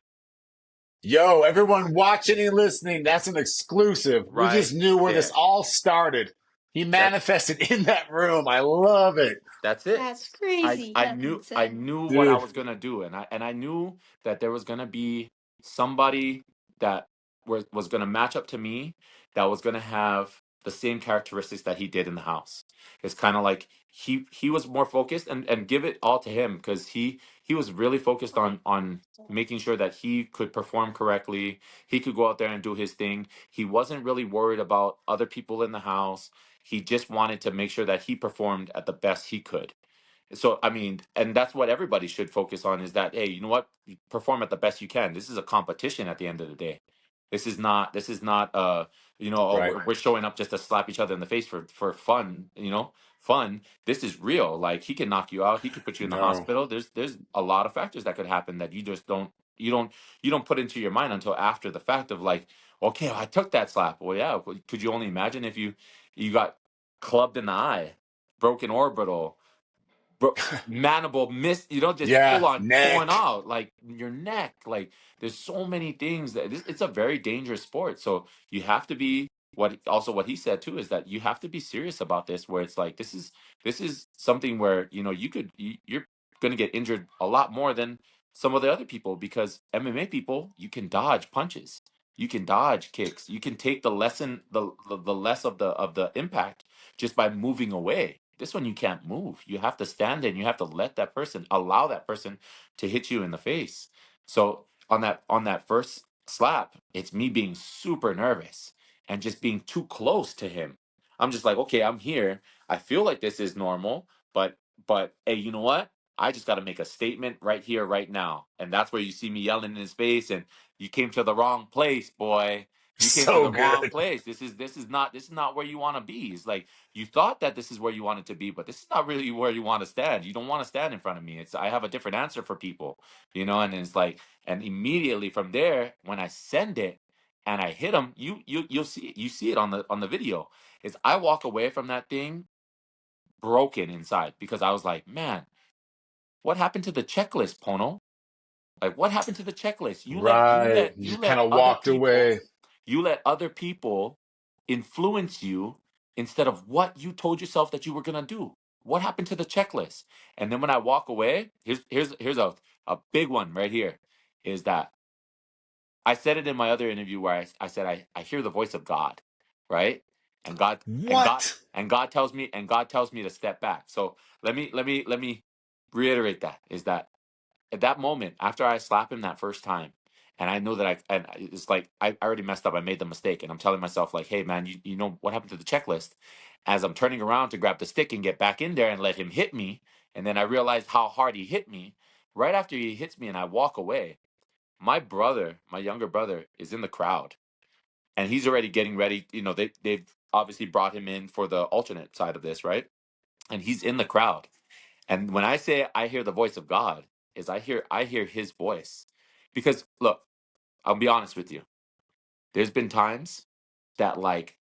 Yo, everyone watching and listening, that's an exclusive. We Right just knew where this there. all started. He That manifested in that room. I love it. that's it. That's I crazy. I That's knew I insane. knew what I Dude, was gonna do, and I knew that there was gonna be somebody that was gonna match up to me, that was gonna have the same characteristics that he did in the house. It's kind of like he was more focused, and give it all to him, because he was really focused on making sure that he could perform correctly. He could go out there and do his thing. He wasn't really worried about other people in the house. He just wanted to make sure that he performed at the best he could. So I mean, and that's what everybody should focus on, is that, hey, you know what, you perform at the best you can. This is a competition at the end of the day. This is not oh, Right. we're showing up just to slap each other in the face for fun, fun. This is real. Like, he can knock you out, he could put you in the No. hospital. There's a lot of factors that could happen that you just don't you don't you don't put into your mind until after the fact of, like, okay, I took that slap. Well, yeah, could you only imagine if you got clubbed in the eye, broken orbital, bro, mandible miss, just Yeah. full on torn Neck. out, like your neck. Like, there's so many things that it's a very dangerous sport. So you have to be, what he said too, is that you have to be serious about this, where it's like, this is something where, you're going to get injured a lot more than some of the other people, because MMA people, you can dodge punches, you can dodge kicks, you can take the lesson, the less of the impact, just by moving away. This one, you can't move. You have to stand there and you have to allow that person to hit you in the face. So on that first slap, it's me being super nervous and just being too close to him. I'm just like, okay, I'm here. I feel like this is normal, but hey, you know what? I just got to make a statement right here, right now. And that's where you see me yelling in his face, and you came to the wrong place, boy. You came to So the wrong good. place. This is not where you want to be. It's like, you thought that this is where you wanted to be, but this is not really where you want to stand. You don't want to stand in front of me. I have a different answer for people, and it's like, and immediately from there, when I send it and I hit him, you'll see it on the video. Is I walk away from that thing broken inside, because I was like, man, what happened to the checklist, Pono? Like, what happened to the checklist? You let you Right. let You you just kind let of other walked people away. you let other people influence you instead of what you told yourself that you were gonna do. What happened to the checklist? And then when I walk away, here's a big one right here, is that I said it in my other interview, where I said, I hear the voice of God, right? And God and God What? and God tells me to step back. So let me reiterate that, is that at that moment, after I slap him that first time, and I know that it's like, I already messed up. I made the mistake, and I'm telling myself, like, hey man, you know what happened to the checklist? As I'm turning around to grab the stick and get back in there and let him hit me, and then I realized how hard he hit me. Right after he hits me and I walk away, my younger brother, is in the crowd, and he's already getting ready. They've obviously brought him in for the alternate side of this, right? And he's in the crowd, and when I say I hear the voice of God, is I hear his voice. Because look, I'll be honest with you. There's been times that, like,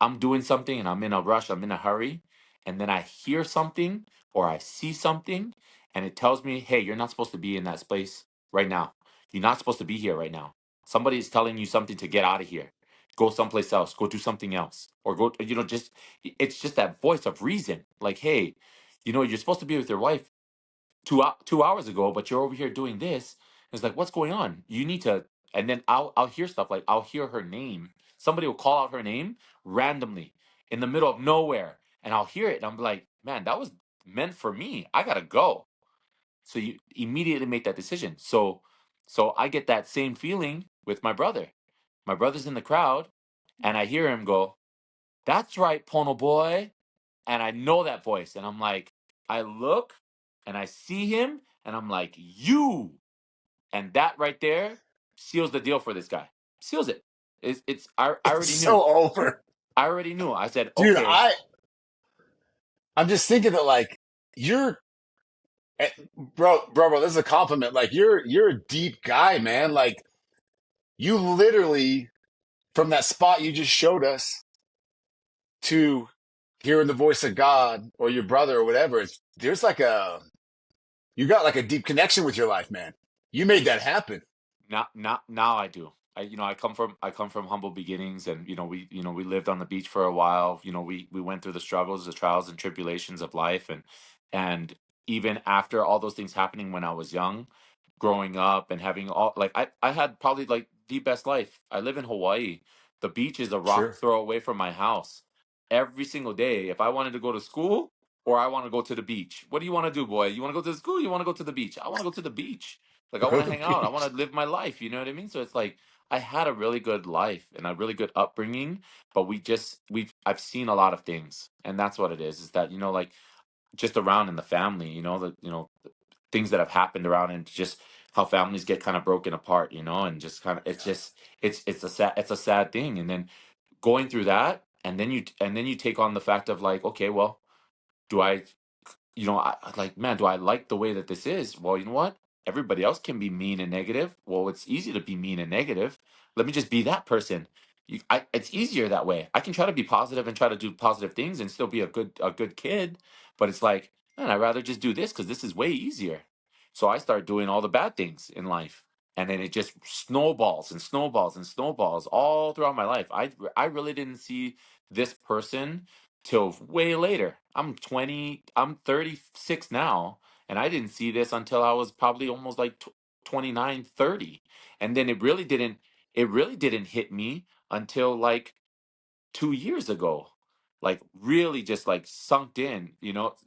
I'm doing something and I'm in a rush, I'm in a hurry, and then I hear something or I see something, and it tells me, "Hey, you're not supposed to be in that space right now. You're not supposed to be here right now. Somebody's telling you something to get out of here. Go someplace else, go do something else, or go, just it's just that voice of reason. Like, hey, you're supposed to be with your wife 2 hours ago, but you're over here doing this." It's like, what's going on? You need to. And then I'll hear stuff, like, I'll hear her name. Somebody will call out her name randomly in the middle of nowhere, and I'll hear it, and I'm like, man, that was meant for me. I gotta go. So you immediately make that decision. So I get that same feeling with my brother. My brother's in the crowd, and I hear him go, "That's right, Pono boy." And I know that voice, and I'm like, I look and I see him, and I'm like, you. And that right there seals the deal for this guy. Seals it. I It's already knew. so over. I already knew. I said, Dude, okay. I'm just thinking that, like, you're eh, bro, this is a compliment. Like, you're a deep guy, man. Like, you literally, from that spot you just showed us to hearing the voice of God or your brother or whatever, there's like you got like a deep connection with your life, man. You made that happen. Now I do. I come from humble beginnings, and we lived on the beach for a while. We went through the struggles, the trials and tribulations of life, and even after all those things happening when I was young, growing up and having all, like, I had probably, like, the best life. I live in Hawaii. The beach is a rock Sure. throw away from my house. Every single day, if I wanted to go to school or I want to go to the beach, what do you want to do, boy? You want to go to the school? You want to go to the beach? I want to go to the beach. Like, I Go want to to the hang out. I want beach. to live my life. You know what I mean? So it's like, I had a really good life and a really good upbringing, but I've seen a lot of things, and that's what it is. Is that, like, just around in the family, things that have happened around, and just how families get kind of broken apart, and just kind of, it's a sad thing. And then going through that, and then you take on the fact of like, okay, well, do I like, man, do I like the way that this is? Well, you know what? Everybody else can be mean and negative. Well, it's easy to be mean and negative. Let me just be that person. It's easier that way. I can try to be positive and try to do positive things and still be a good kid. But it's like, man, I'd rather just do this because this is way easier. So I start doing all the bad things in life. And then it just snowballs and snowballs and snowballs all throughout my life. I really didn't see this person till way later. I'm 36 now, and I didn't see this until I was probably almost like 29, 30. And then it really didn't hit me until like 2 years ago. Like really just like sunk in,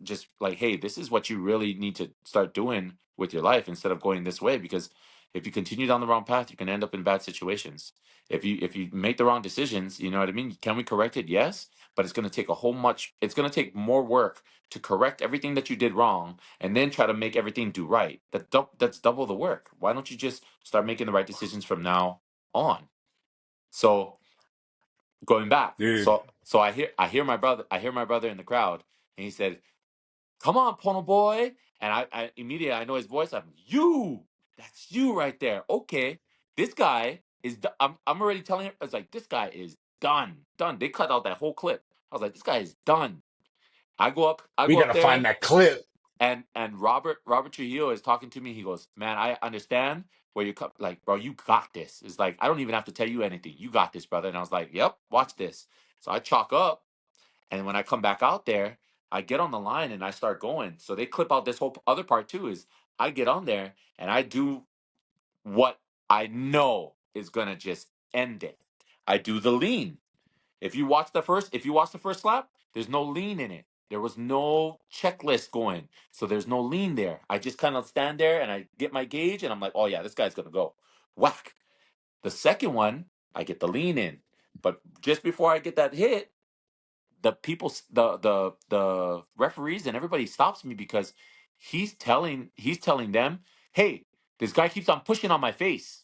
just like, hey, this is what you really need to start doing with your life instead of going this way. Because if you continue down the wrong path, you can end up in bad situations. If you make the wrong decisions, you know what I mean? Can we correct it? Yes. But it's gonna take more work to correct everything that you did wrong and then try to make everything do right. That's double the work. Why don't you just start making the right decisions from now on? So going back. Dude. So I hear my brother in the crowd, and he said, "Come on, Pono boy!" And I immediately I know his voice. That's you right there. Okay, this guy is. I'm already telling him. I was like, this guy is done, done. They cut out that whole clip. I was like, this guy is done. I We go got up to find there, that clip. and Robert Trujillo is talking to me. He goes, "Man, I understand where you come. Like, bro, you got this. It's like I don't even have to tell you anything. You got this, brother." And I was like, "Yep, watch this." So I chalk up, and when I come back out there, I get on the line and I start going. So they clip out this whole other part too. Is I get on there and I do what I know is gonna just end it. I do the lean. If you watch the first slap, there's no lean in it. There was no checklist going. So there's no lean there. I just kind of stand there and I get my gauge and I'm like, oh yeah, this guy's gonna go. Whack. The second one, I get the lean in. But just before I get that hit, the people the referees and everybody stops me because he's telling them, hey, this guy keeps on pushing on my face.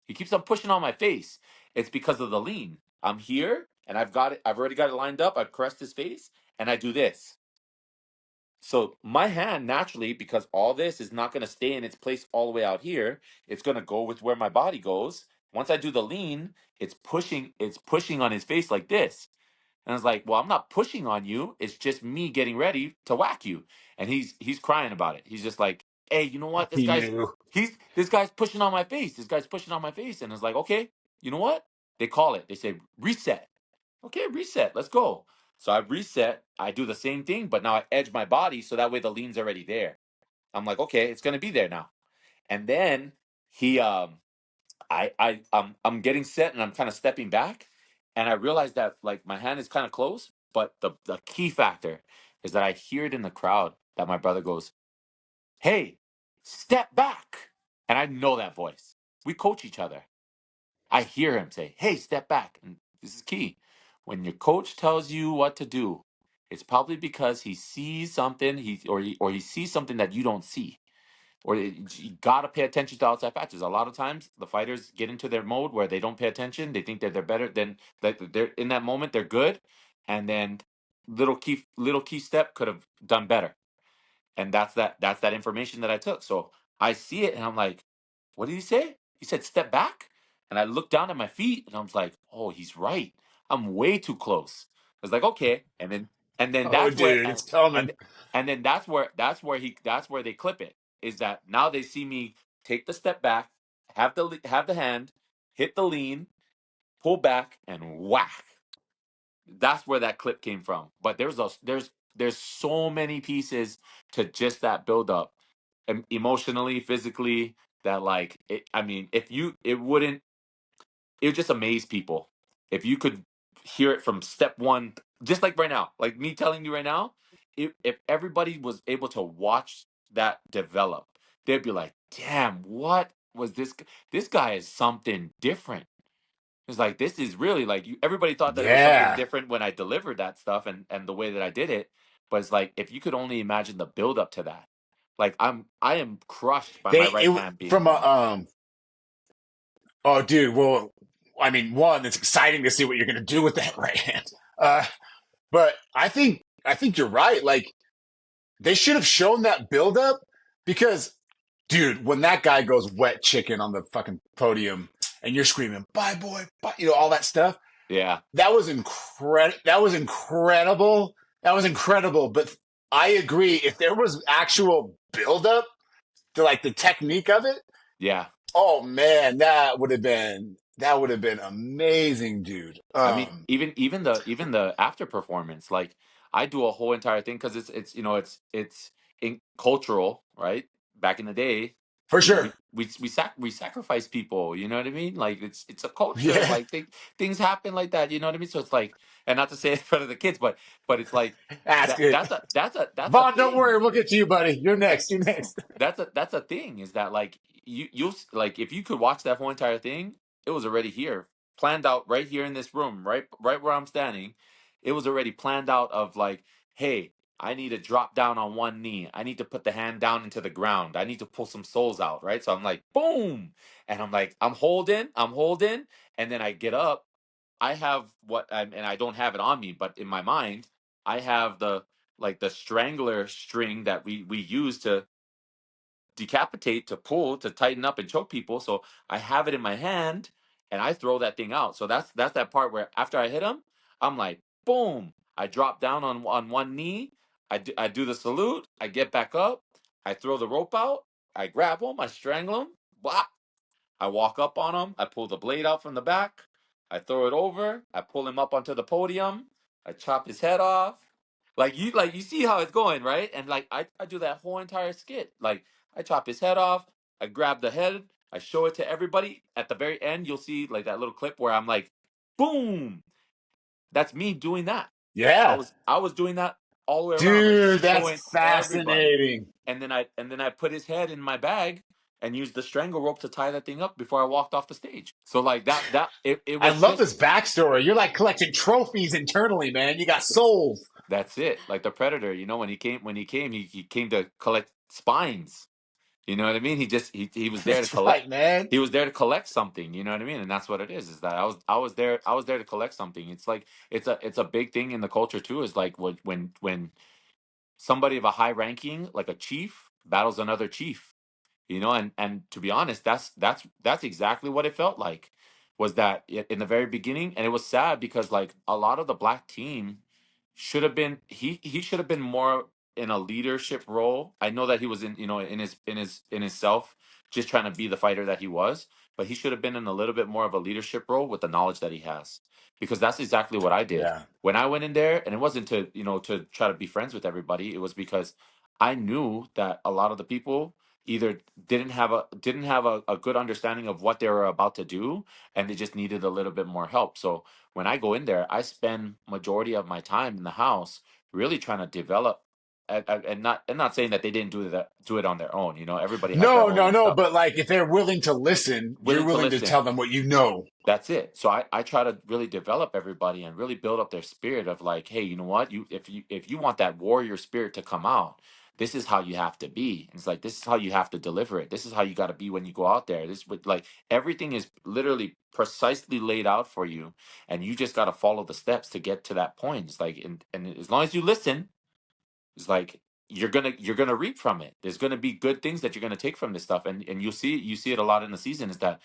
He keeps on pushing on my face. It's because of the lean. I'm here and I've already got it lined up. I've caressed his face and I do this. So my hand naturally, because all this is not going to stay in its place all the way out here, it's going to go with where my body goes. Once I do the lean, it's pushing on his face like this. And I was like, well, I'm not pushing on you. It's just me getting ready to whack you. And he's crying about it. He's just like, hey, you know what? This He guy's knew. he's this guy's pushing on my face. This guy's pushing on my face. And it's like, okay, you know what? They call it. They say reset. Okay, reset. Let's go. So I reset. I do the same thing, but now I edge my body so that way the lean's already there. I'm like, okay, it's gonna be there now. And then he I'm getting set and I'm kind of stepping back, and I realize that like my hand is kind of close, but the key factor is that I hear it in the crowd that my brother goes, "Hey, step back," and I know that voice. We coach each other. I hear him say, "Hey, step back," and this is key. When your coach tells you what to do, it's probably because he sees something he sees something that you don't see, you gotta pay attention to outside factors. A lot of times, the fighters get into their mode where they don't pay attention. They think that they're better than that. They're in that moment. They're good, and then little key step could have done better. And that's that information that I took. So I see it, and I'm like, "What did he say?" He said, "Step back." And I looked down at my feet, and I was like, "Oh, he's right. I'm way too close." I was like, "Okay," and then Oh, that's where dude, it's coming. and then that's where they clip it. Is that now they see me take the step back, have the hand, hit the lean, pull back, and whack. That's where that clip came from. But there's so many pieces to just that build up, emotionally, physically. That like it, I mean, if you it would just amaze people if you could hear it from step one, just like right now, like me telling you right now. If everybody was able to watch that develop, they'd be like, "Damn, what was this? This guy is something different." It's like this is really like you. Everybody thought that it was something Yeah. different when I delivered that stuff and the way that I did it. But it's like if you could only imagine the build up to that. Like I am crushed by my right hand being from a thrown. oh dude, well I mean one, it's exciting to see what you're gonna do with that right hand. But I think you're right. Like they should have shown that build up because dude, when that guy goes wet chicken on the fucking podium and you're screaming, bye boy, bye, all that stuff. Yeah. That was That was incredible. That was incredible. But I agree. If there was actual buildup to like the technique of it, Yeah. oh man, that would have been amazing, dude. I mean, even the after performance, like I do a whole entire thing because it's it's in cultural, right? Back in the day, For sure. we sacrifice people. You know what I mean? Like it's a culture. Yeah. Like things happen like that. You know what I mean? So it's like, and not to say it in front of the kids, but it's like Ask it. that's a Vaughn, don't thing. worry, we'll get to you, buddy. You're next. You're next. That's a thing is that like you'll like if you could watch that whole entire thing, it was already here, planned out right here in this room, right where I'm standing. It was already planned out of like, hey, I need to drop down on one knee, I need to put the hand down into the ground, I need to pull some souls out, right? So I'm like boom, and I'm like I'm holding, and then I get up. I have and I don't have it on me, but in my mind I have the like the strangler string that we use to decapitate, to pull, to tighten up and choke people. So I have it in my hand and I throw that thing out. So that's that part where after I hit him, I'm like, boom. I drop down on one knee. I do the salute. I get back up. I throw the rope out. I grab him. I strangle him. Blah. I walk up on him. I pull the blade out from the back. I throw it over. I pull him up onto the podium. I chop his head off. Like you see how it's going, right? And like I do that whole entire skit. Like I chop his head off. I grab the head. I show it to everybody. At the very end, you'll see like that little clip where I'm like, boom. That's me doing that. I Yeah. was I was doing that all the way around, like Dude, showing that's everybody. fascinating. And then I put his head in my bag and used the strangle rope to tie that thing up before I walked off the stage. So like it I was love just this backstory. You're like collecting trophies internally, man. You got souls. that's it. Like the Predator, he came to collect spines. You know what I mean? He was there to That's collect. right, man. He was there to collect something. You know what I mean? And that's what it is. Is that I was there to collect something. It's like it's a big thing in the culture too. Is like when somebody of a high ranking, like a chief, battles another chief. And to be honest, that's exactly what it felt like. Was that in the very beginning, and it was sad because like a lot of the black team should have been he should have been more in a leadership role. I know that he was in his self, just trying to be the fighter that he was, but he should have been in a little bit more of a leadership role with the knowledge that he has, because that's exactly what I did Yeah. when I went in there. And it wasn't to try to be friends with everybody. It was because I knew that a lot of the people either didn't have a good understanding of what they were about to do, and they just needed a little bit more help. So when I go in there, I spend majority of my time in the house really trying to develop, and not saying that they didn't do it on their own. Everybody has their No, no, own no. stuff. But like, if they're willing to listen, you're Willing to willing to listen. tell them what you know. That's it. So I try to really develop everybody and really build up their spirit of like, hey, you know what? If you want that warrior spirit to come out, this is how you have to be. And it's like this is how you have to deliver it. This is how you got to be when you go out there. This would like everything is literally precisely laid out for you, and you just got to follow the steps to get to that point. It's like, and as long as you listen, it's like you're gonna reap from it. There's gonna be good things that you're gonna take from this stuff, and you see it a lot in the season. Is that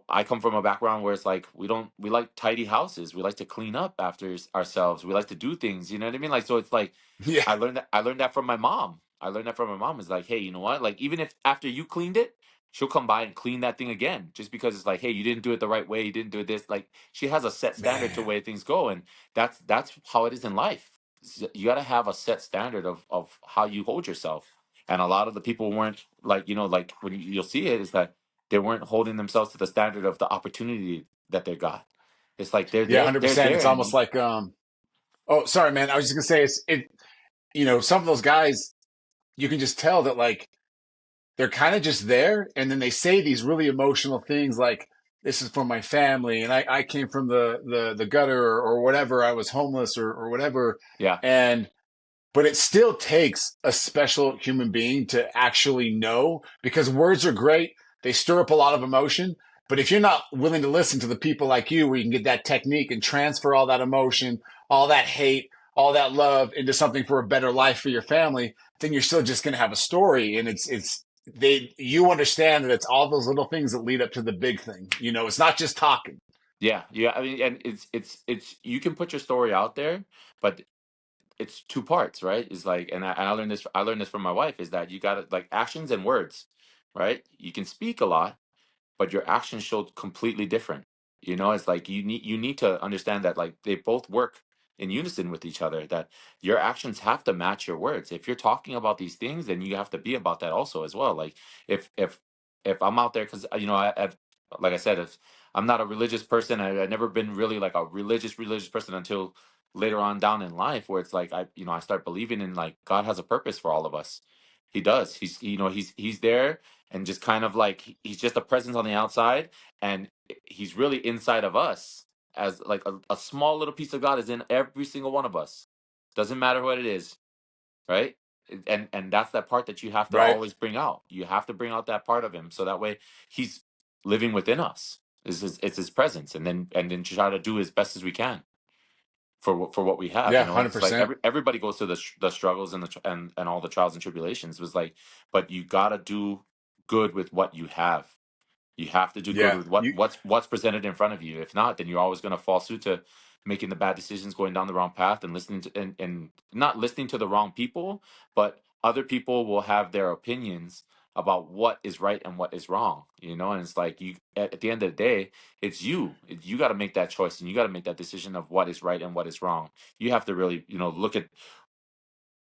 I come from a background where it's like we like tidy houses. We like to clean up after ourselves. We like to do things. You know what I mean? Like, so it's like Yeah. I learned that from my mom. I learned that from my mom. It's like, hey, you know what? Like, even if after you cleaned it, she'll come by and clean that thing again, just because it's like, hey, you didn't do it the right way. You didn't do this. Like, she has a set standard to Man. way things go, and that's how it is in life. You got to have a set standard of how you hold yourself. And a lot of the people weren't like, like when you'll see it is that they weren't holding themselves to the standard of the opportunity that they got. It's like they're Yeah, there, they're 100%. It's there, almost and like oh, sorry, man. I was just gonna say some of those guys, you can just tell that like they're kind of just there, and then they say these really emotional things like, "This is for my family," and I came from the gutter or whatever. I was homeless or whatever, yeah, and but it still takes a special human being to actually know, because words are great. They stir up a lot of emotion. But if you're not willing to listen to the people like you, where you can get that technique and transfer all that emotion, all that hate, all that love into something for a better life for your family, then you're still just going to have a story. And you understand that it's all those little things that lead up to the big thing. You know, it's not just talking. Yeah, yeah. I mean, and it's you can put your story out there, but it's two parts, right? It's like, and I learned this. I learned this from my wife. Is that you got to like actions and words, right? You can speak a lot, but your actions show completely different. You know, it's like you need to understand that like they both work in unison with each other. That your actions have to match your words. If you're talking about these things, then you have to be about that also as well. Like if I'm out there because you know I've like I said, if I'm not a religious person, I've never been really like a religious person until later on down in life, where it's like I start believing in like God has a purpose for all of us. He does. He's there and just kind of like he's just a presence on the outside, and he's really inside of us as like a small little piece of God is in every single one of us. Doesn't matter what it is, right? And that's that part that you have to Right. always bring out. You have to bring out that part of him, so that way he's living within us. It's his presence, and then try to do as best as we can for what we have. Yeah. You know, it's like 100%. everybody goes through the struggles and and all the trials and tribulations. It was like, but you gotta do good with what you have. You have to do good Yeah. with what's presented in front of you. If not, then you're always going to fall suit to making the bad decisions, going down the wrong path, and listening to and not listening to the wrong people, but other people will have their opinions about what is right and what is wrong. You know, and it's like you at the end of the day, it's you. You got to make that choice and you got to make that decision of what is right and what is wrong. You have to really, look at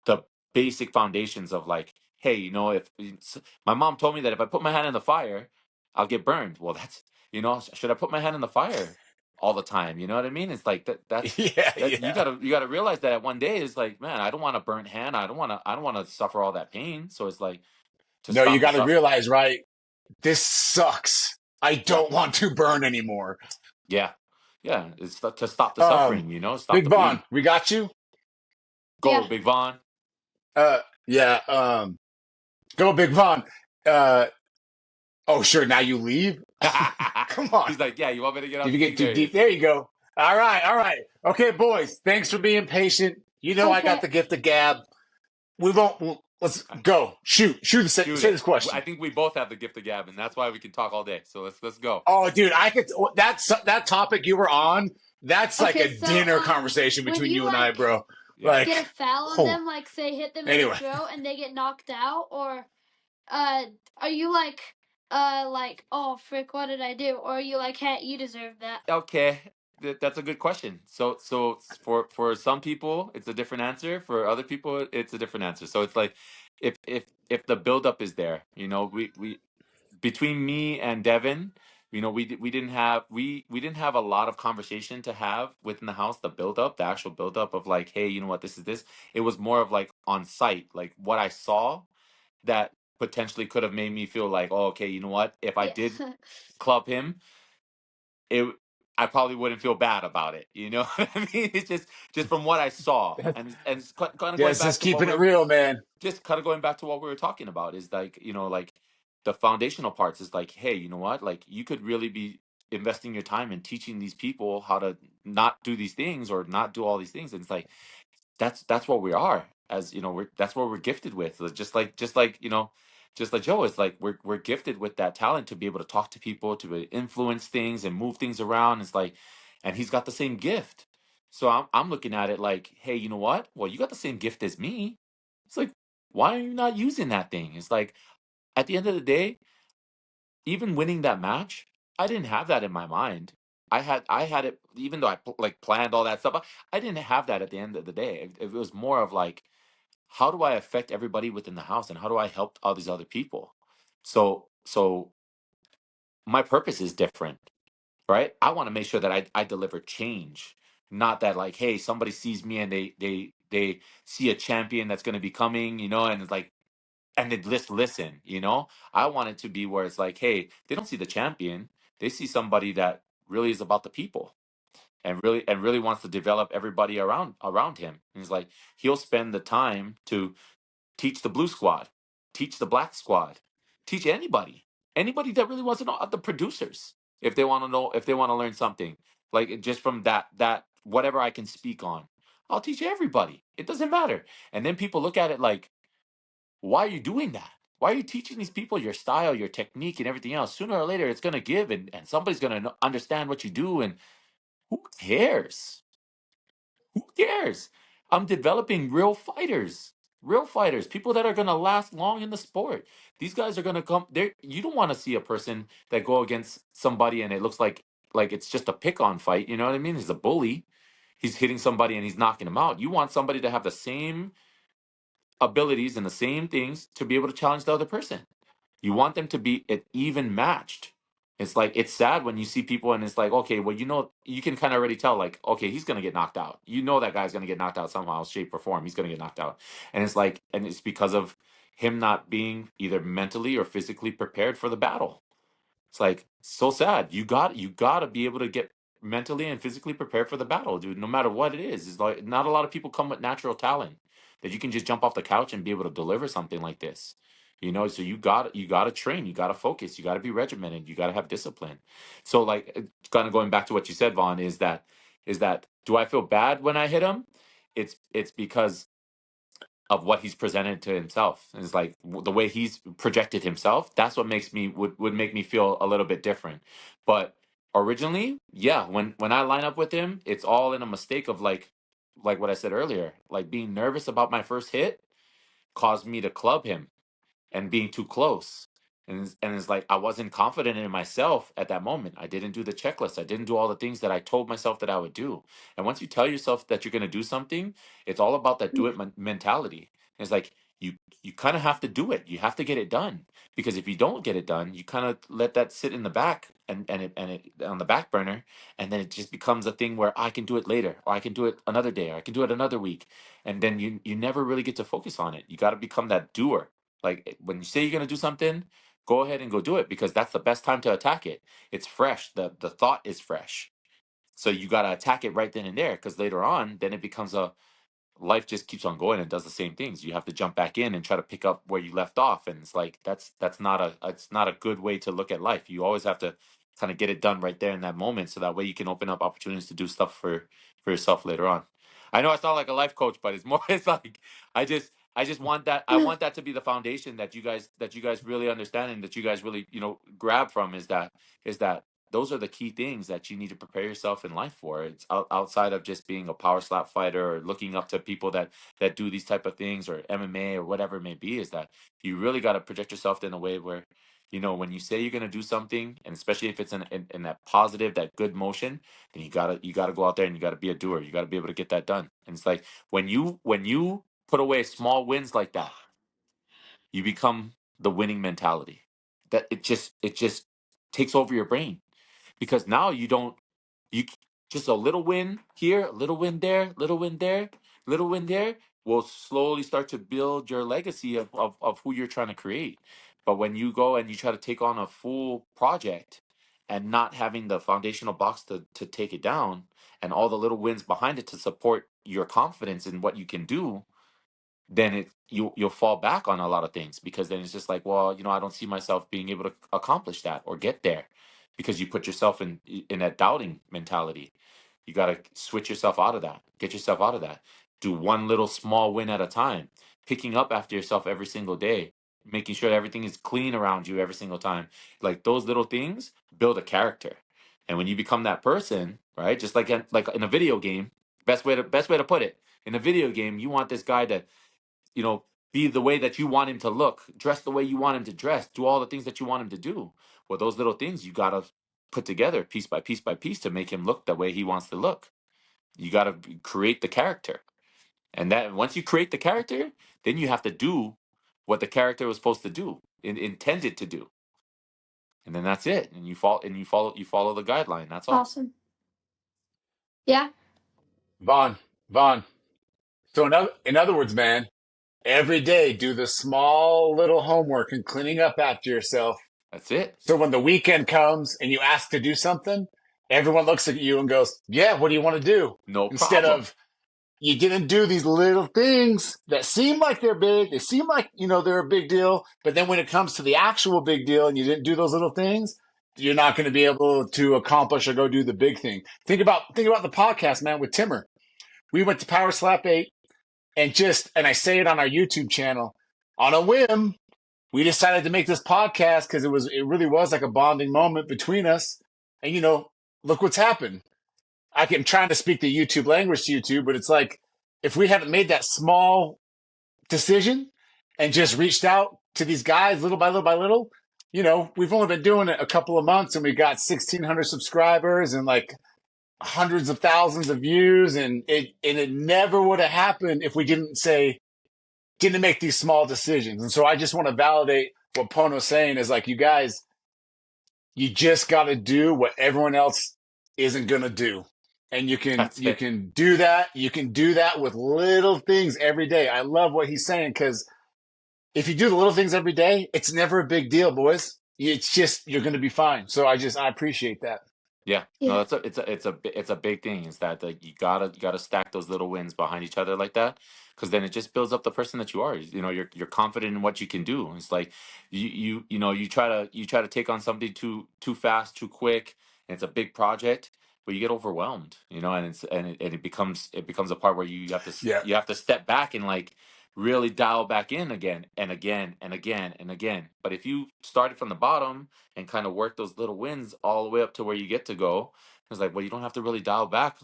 the basic foundations of like, hey, if my mom told me that if I put my hand in the fire, I'll get burned. Well, should I put my hand in the fire all the time? You know what I mean? It's like Yeah. that you Yeah. gotta realize that at one day is like, man, I don't want a burnt hand. I don't want to suffer all that pain. So it's like to No, you stop the got to suffering. realize, right? This sucks. I Yeah, don't want to burn anymore. yeah, yeah. It's to stop the Um, suffering. Stop Big the Vaughn, bleed. we got you. Go, Yeah. Big Von. Yeah. Go Big Vaughn. Uh, oh, sure. Now you leave. Come on. He's like, yeah. You want me to get Did off you the get thing? too There he deep? is. There you go. All right. All right. Okay, boys. Thanks for being patient. You know I got Okay. the gift of gab. Let's go. Shoot Say it. this I question. think we both have the gift of gab, and that's why we can talk all day. So let's go. Oh, dude, I could. That topic you were on. That's like Okay, a so dinner conversation when between you you and I, like bro. Yeah. get a Like, foul on oh. them, like say hit them in the Anyway, throat and they get knocked out, or are you like oh frick, what did I do? Or are you like, hey, you deserve that? Okay. That's a good question. So for some people, it's a different answer. For other people, it's a different answer. So it's like, if the buildup is there, we between me and Devin, we didn't have a lot of conversation to have within the house. The actual buildup of like, hey, you know what, this is this. It was more of like on site, like what I saw that potentially could have made me feel like, oh, okay, you know what, if I Yeah. did club him, it I probably wouldn't feel bad about it. You know what I mean? It's just from what I saw, and it's kind of yeah, going it's back just to what keeping it we're real, man. just kind of going back to what we were talking about is like, like the foundational parts is like, hey, you know what, like you could really be investing your time in teaching these people how to not do these things or not do all these things, and it's like that's what we are, as that's what we're gifted with. Just like just like Joe is like, we're gifted with that talent to be able to talk to people, to influence things and move things around. It's like, and he's got the same gift. So I'm looking at it like, hey, you know what, well, you got the same gift as me. It's like, why are you not using that thing? It's like, at the end of the day, even winning that match, I didn't have that in my mind. I had it, even though like planned all that stuff. I didn't have that at the end of the day. It was more of like, how do I affect everybody within the house, and how do I help all these other people? So my purpose is different, right? I want to make sure that I deliver change, not that like, hey, somebody sees me and they see a champion that's going to be coming, and it's like, and then listen. I want it to be where it's like, hey, they don't see the champion, they see somebody that really is about the people. and really wants to develop everybody around him. And he's like, he'll spend the time to teach the blue squad, teach the black squad, teach anybody that really wants to know, the producers, if they want to know, if they want to learn something, like just from that whatever I can speak on, I'll teach everybody. It doesn't matter. And then people look at it like, why are you doing that? Why are you teaching these people your style, your technique, and everything else? Sooner or later, it's going to give, and somebody's going to understand what you do. And who cares? Who cares? I'm developing real fighters, people that are going to last long in the sport. These guys are going to come there. You don't want to see a person that go against somebody and it looks like it's just a pick on fight. You know what I mean? He's a bully. He's hitting somebody and he's knocking him out. You want somebody to have the same abilities and the same things to be able to challenge the other person. You want them to be at even matched. It's like, it's sad when you see people and it's like, okay, well, you can kind of already tell, like, okay, he's going to get knocked out. You know that guy's going to get knocked out somehow, shape, or form. He's going to get knocked out. And it's like, and it's because of him not being either mentally or physically prepared for the battle. It's like, so sad. You got to be able to get mentally and physically prepared for the battle, dude. No matter what it is, it's like not a lot of people come with natural talent that you can just jump off the couch and be able to deliver something like this. So you got to train, you got to focus, you got to be regimented, you got to have discipline. So like, kind of going back to what you said, Vaughn, is that do I feel bad when I hit him? It's because of what he's presented to himself. It's like the way he's projected himself. That's what would make me feel a little bit different. But originally, yeah, when I line up with him, it's all in a mistake of like what I said earlier, like being nervous about my first hit caused me to club him and being too close. And it's like I wasn't confident in myself at that moment. I didn't do the checklist. I didn't do all the things that I told myself that I would do. And once you tell yourself that you're going to do something, it's all about that do it mentality. It's like you kind of have to do it. You have to get it done, because if you don't get it done, you kind of let that sit in the back and it on the back burner, and then it just becomes a thing where I can do it later, or I can do it another day, or I can do it another week, and then you never really get to focus on it. You got to become that doer. Like when you say you're gonna do something, go ahead and go do it, because that's the best time to attack it. It's fresh. The thought is fresh. So you gotta attack it right then and there, because later on, then it becomes a life just keeps on going and does the same things. You have to jump back in and try to pick up where you left off, and it's like that's not a good way to look at life. You always have to kind of get it done right there in that moment, so that way you can open up opportunities to do stuff for yourself later on. I know I sound like a life coach, but it's more it's like I just want that, I want that to be the foundation that you guys really understand, and that you guys really grab from, is that those are the key things that you need to prepare yourself in life for. It's outside of just being a power slap fighter or looking up to people that do these type of things, or MMA or whatever it may be. Is that you really got to project yourself in a way where, when you say you're going to do something, and especially if it's in that positive, that good motion, then you gotta go out there and you got to be a doer. You got to be able to get that done. And it's like when you put away small wins like that, you become the winning mentality. That it just takes over your brain, because now you just a little win here, a little win there, little win there, little win there will slowly start to build your legacy of who you're trying to create. But when you go and you try to take on a full project and not having the foundational box to take it down, and all the little wins behind it to support your confidence in what you can do, then you'll fall back on a lot of things, because then it's just like, well, I don't see myself being able to accomplish that or get there, because you put yourself in that doubting mentality. You got to switch yourself out of that, get yourself out of that. Do one little small win at a time, picking up after yourself every single day, making sure everything is clean around you every single time. Like those little things build a character. And when you become that person, right, just like in a video game, best way to put it, in a video game, you want this guy to be the way that you want him to look, dress the way you want him to dress, do all the things that you want him to do. Well, those little things you got to put together piece by piece by piece to make him look the way he wants to look. You got to create the character. And that once you create the character, then you have to do what the character was supposed to do, intended to do. And then that's it. And you follow the guideline. That's all. Awesome. Yeah. Vaughn. So in other words, man, every day do the small little homework and cleaning up after yourself. That's it. So when the weekend comes and you ask to do something, everyone looks at you and goes, yeah, what do you want to do? No Instead problem. of, you didn't do these little things that seem like they're big. They seem like, they're a big deal. But then when it comes to the actual big deal and you didn't do those little things, you're not going to be able to accomplish or go do the big thing. Think about the podcast, man, with Timmer. We went to Power Slap 8 and I say it on our YouTube channel, on a whim, we decided to make this podcast because it really was like a bonding moment between us. And look what's happened. I'm trying to speak the YouTube language to you two, but it's like if we hadn't made that small decision and just reached out to these guys little by little by little, we've only been doing it a couple of months and we got 1,600 subscribers and like hundreds of thousands of views, and it never would have happened if we didn't make these small decisions. And so I just want to validate what Pono's saying is like, you guys, you just got to do what everyone else isn't going to do. And you can do that. You can do that with little things every day. I love what he's saying, because if you do the little things every day, it's never a big deal, boys. It's just, you're going to be fine. So I appreciate that. Yeah, Yeah. no, it's a big thing. Is that like you gotta stack those little wins behind each other like that, because then it just builds up the person that you are. You're confident in what you can do. It's like you try to take on something too fast, too quick, and it's a big project, but you get overwhelmed. And it becomes a part where Yeah. you have to step back and like really dial back in again and again and again and again. But if you started from the bottom and kind of work those little wins all the way up to where you get to go, it's like, well, you don't have to really dial back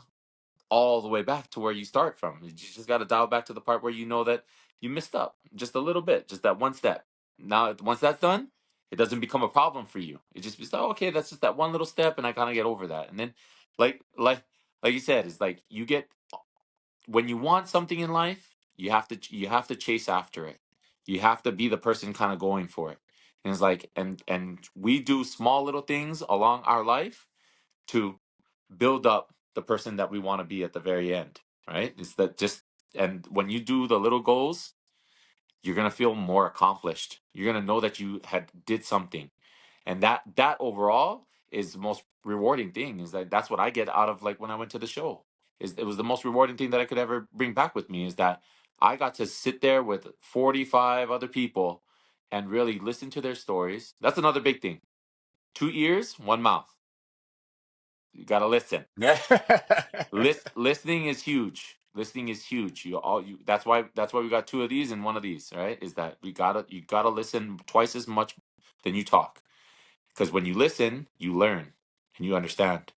all the way back to where you start from. You just got to dial back to the part where you know that you missed up just a little bit, just that one step. Now, once that's done, it doesn't become a problem for you. It just be like, okay, that's just that one little step, and I kind of get over that. And then, like you said, it's like you get when you want something in life, you have to chase after it. You have to be the person kind of going for it. And it's like and we do small little things along our life to build up the person that we want to be at the very end, right? It's that just and when you do the little goals, you're going to feel more accomplished. You're going to know that you had did something, and that overall is the most rewarding thing. Is that's what I get out of like when I went to the show. Is it was the most rewarding thing that I could ever bring back with me, is that I got to sit there with 45 other people and really listen to their stories. That's another big thing. 2 ears, one mouth. You got to listen. Listening is huge. Listening is huge. That's why we got two of these and one of these, right? Is that you gotta listen twice as much than you talk. Because when you listen, you learn and you understand.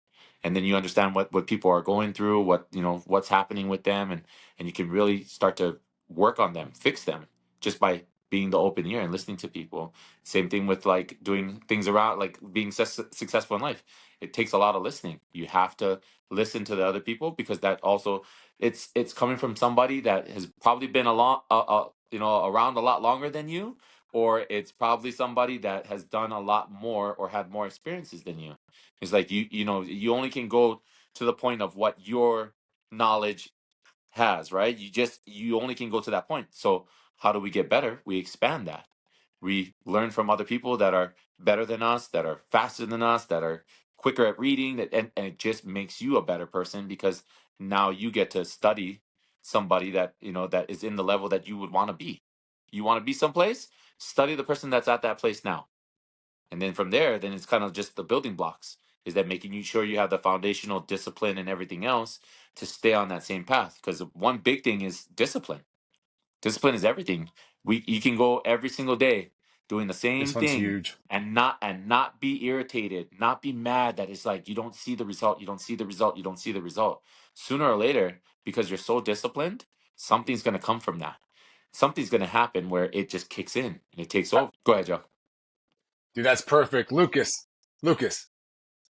And then you understand what people are going through, what's happening with them, and you can really start to work on them, fix them, just by being the open ear and listening to people. Same thing with like doing things around like being successful in life. It takes a lot of listening. You have to listen to the other people, because that also it's coming from somebody that has probably been around a lot longer than you, or it's probably somebody that has done a lot more or had more experiences than you. It's like you only can go to the point of what your knowledge has, right? You only can go to that point. So how do we get better? We expand that. We learn from other people that are better than us, that are faster than us, that are quicker at reading, and it just makes you a better person, because now you get to study somebody that is in the level that you would want to be. You want to be someplace, study the person that's at that place now. And then from there, then it's kind of just the building blocks. Is that making you sure you have the foundational discipline and everything else to stay on that same path? Because one big thing is discipline. Discipline is everything. You can go every single day doing the same This one's thing huge. and not be irritated, not be mad that it's like you don't see the result, you don't see the result, you don't see the result. Sooner or later, because you're so disciplined, something's gonna come from that. Something's gonna happen where it just kicks in and it takes over. Go ahead, Joe. Dude, that's perfect. Lucas,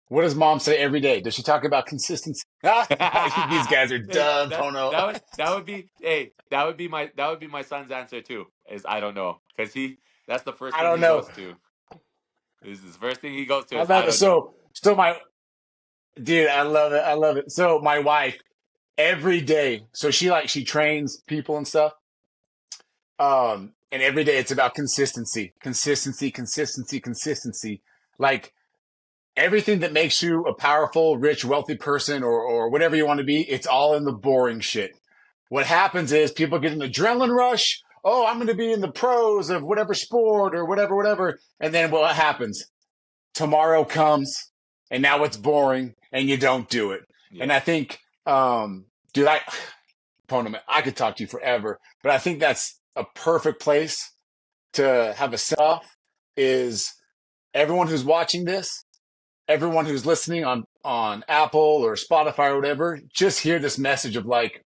what does mom say every day? Does she talk about consistency? These guys are Hey, dumb, that Pono. that would be my son's answer too. Is I don't know, because that's the first I thing don't he know. goes to. Is the first thing he goes to I is I love it. don't know. So my dude, I love it. I love it. So my wife, every day, so she trains people and stuff. And every day it's about consistency, consistency, consistency, consistency. Like everything that makes you a powerful, rich, wealthy person or whatever you want to be, it's all in the boring shit. What happens is people get an adrenaline rush. Oh, I'm going to be in the pros of whatever sport or whatever. And then what happens? Tomorrow comes and now it's boring and you don't do it. Yeah. And I think, dude, Pono, I could talk to you forever, but I think that's a perfect place to have a set off is everyone who's watching this, everyone who's listening on Apple or Spotify or whatever, just hear this message of like,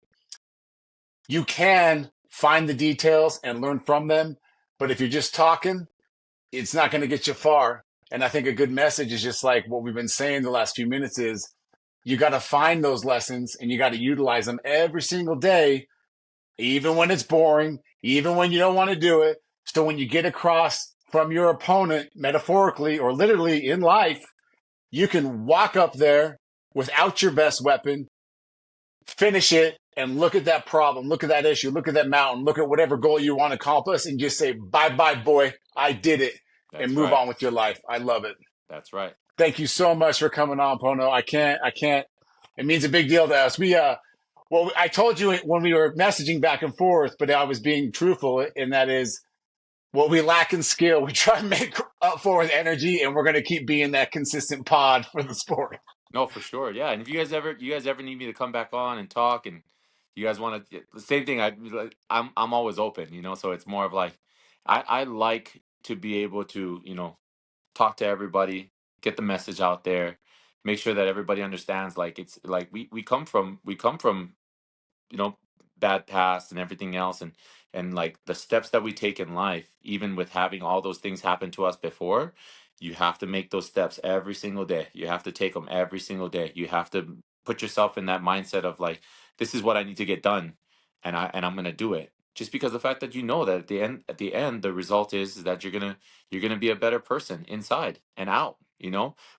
you can find the details and learn from them, but if you're just talking, it's not going to get you far. And I think a good message is just like what we've been saying the last few minutes is you got to find those lessons and you got to utilize them every single day, even when it's boring, even when you don't want to do it. So when you get across from your opponent, metaphorically or literally in life, you can walk up there without your best weapon, finish it, and look at that problem, look at that issue, look at that mountain, look at whatever goal you want to accomplish, and just say, bye-bye, boy, I did it, and move on with your life. I love it. That's right. Thank you so much for coming on, Pono. I can't. It means a big deal to us. Well, I told you when we were messaging back and forth, but I was being truthful, and that is what we lack in skill, we try to make up for with energy, and we're going to keep being that consistent pod for the sport. No, for sure. Yeah. And if you guys ever need me to come back on and talk and you guys want to the same thing, I'm always open, so it's more of like I like to be able to, talk to everybody, get the message out there, make sure that everybody understands like it's like we come from you know bad past and everything else, and like the steps that we take in life, even with having all those things happen to us before, you have to make those steps every single day. You have to take them every single day. You have to put yourself in that mindset of like, this is what I need to get done, and I'm gonna do it. Just because the fact that that at the end the result is that you're gonna be a better person inside and out.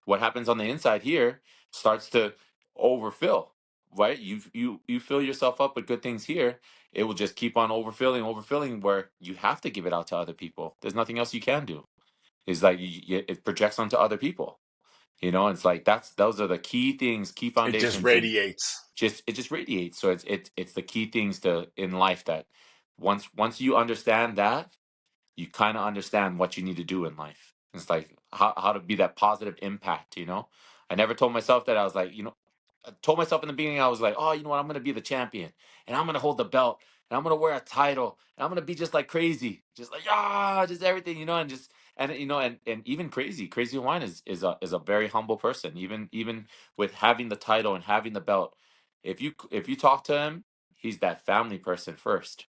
What happens on the inside here starts to overfill, right? You fill yourself up with good things here, it will just keep on overfilling, where you have to give it out to other people. There's nothing else you can do. It's like it projects onto other people. It's like those are the key things, key It just foundations, and radiates. it just radiates. So it's the key things to in life that once you understand that, you kind of understand what you need to do in life. It's like how to be that positive impact. I never told myself that. I was like, I told myself in the beginning, I was like, oh, you know what? I'm going to be the champion and I'm going to hold the belt and I'm going to wear a title and I'm going to be just like crazy, just like, just everything, and just, and even crazy Hawaiian is a very humble person. Even with having the title and having the belt, if you talk to him, he's that family person first.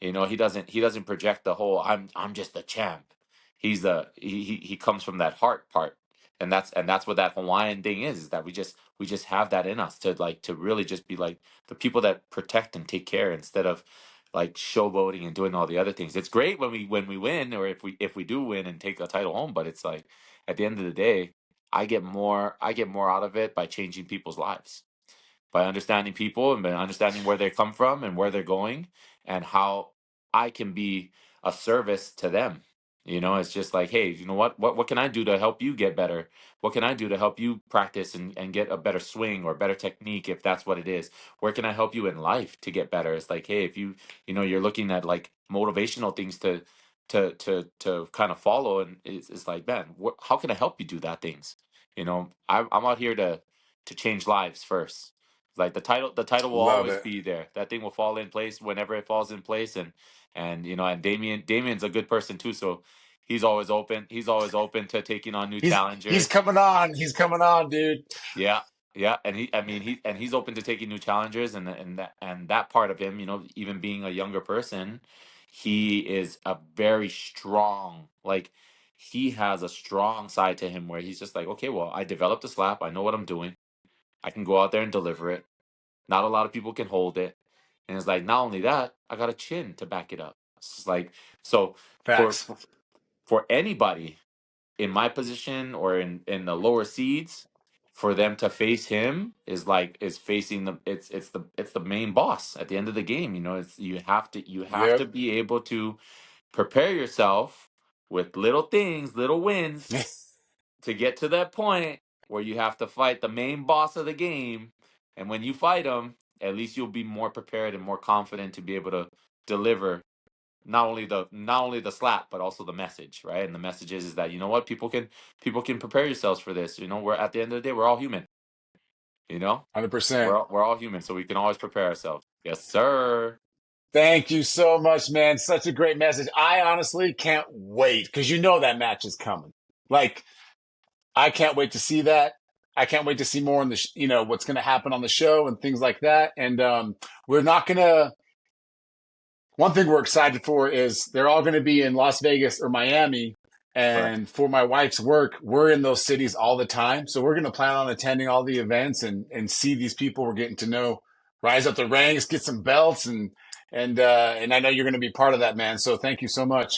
He doesn't project the whole I'm just the champ. He comes from that heart part. And that's what that Hawaiian thing is that we just have that in us to really just be like the people that protect and take care instead of like showboating and doing all the other things. It's great when we win, or if we do win and take a title home, but it's like at the end of the day, I get more out of it by changing people's lives, by understanding people and by understanding where they come from and where they're going and how I can be a service to them. It's just like, hey, you know what can I do to help you get better? What can I do to help you practice and get a better swing or better technique if that's what it is? Where can I help you in life to get better? It's like, hey, if you're looking at like motivational things to kind of follow, and it's like, man, how can I help you do that things? I'm out here to change lives first. Like the title will Love always it. be there. That thing will fall in place whenever it falls in place, and Damien's a good person too, so he's always open. He's always open to taking on new He's challengers. coming on. He's coming on, dude. Yeah, yeah, and he's open to taking new challengers, and that part of him, even being a younger person, he is a very strong, like he has a strong side to him where he's just like, okay, well, I developed a slap. I know what I'm doing. I can go out there and deliver it. Not a lot of people can hold it. And it's like, not only that, I got a chin to back it up. It's like, so for Facts. for anybody in my position or in the lower seeds, for them to face him is facing it's the main boss at the end of the game. It's you have to Yep. be able to prepare yourself with little things, little wins to get to that point where you have to fight the main boss of the game, and when you fight him, at least you'll be more prepared and more confident to be able to deliver not only the slap but also the message, right? And the message is that, you know what, people can prepare yourselves for this. You know, we're at the end of the day, we're all human. You know, 100%. we're all human, so we can always prepare ourselves. Yes, sir. Thank you so much, man. Such a great message. I honestly can't wait because you know that match is coming. Like, I can't wait to see that. I can't wait to see more on the, what's going to happen on the show and things like that. And we're not going to. One thing we're excited for is they're all going to be in Las Vegas or Miami. Correct. And for my wife's work, we're in those cities all the time. So we're going to plan on attending all the events and see these people we're getting to know, rise up the ranks, get some belts. And I know you're going to be part of that, man. So thank you so much.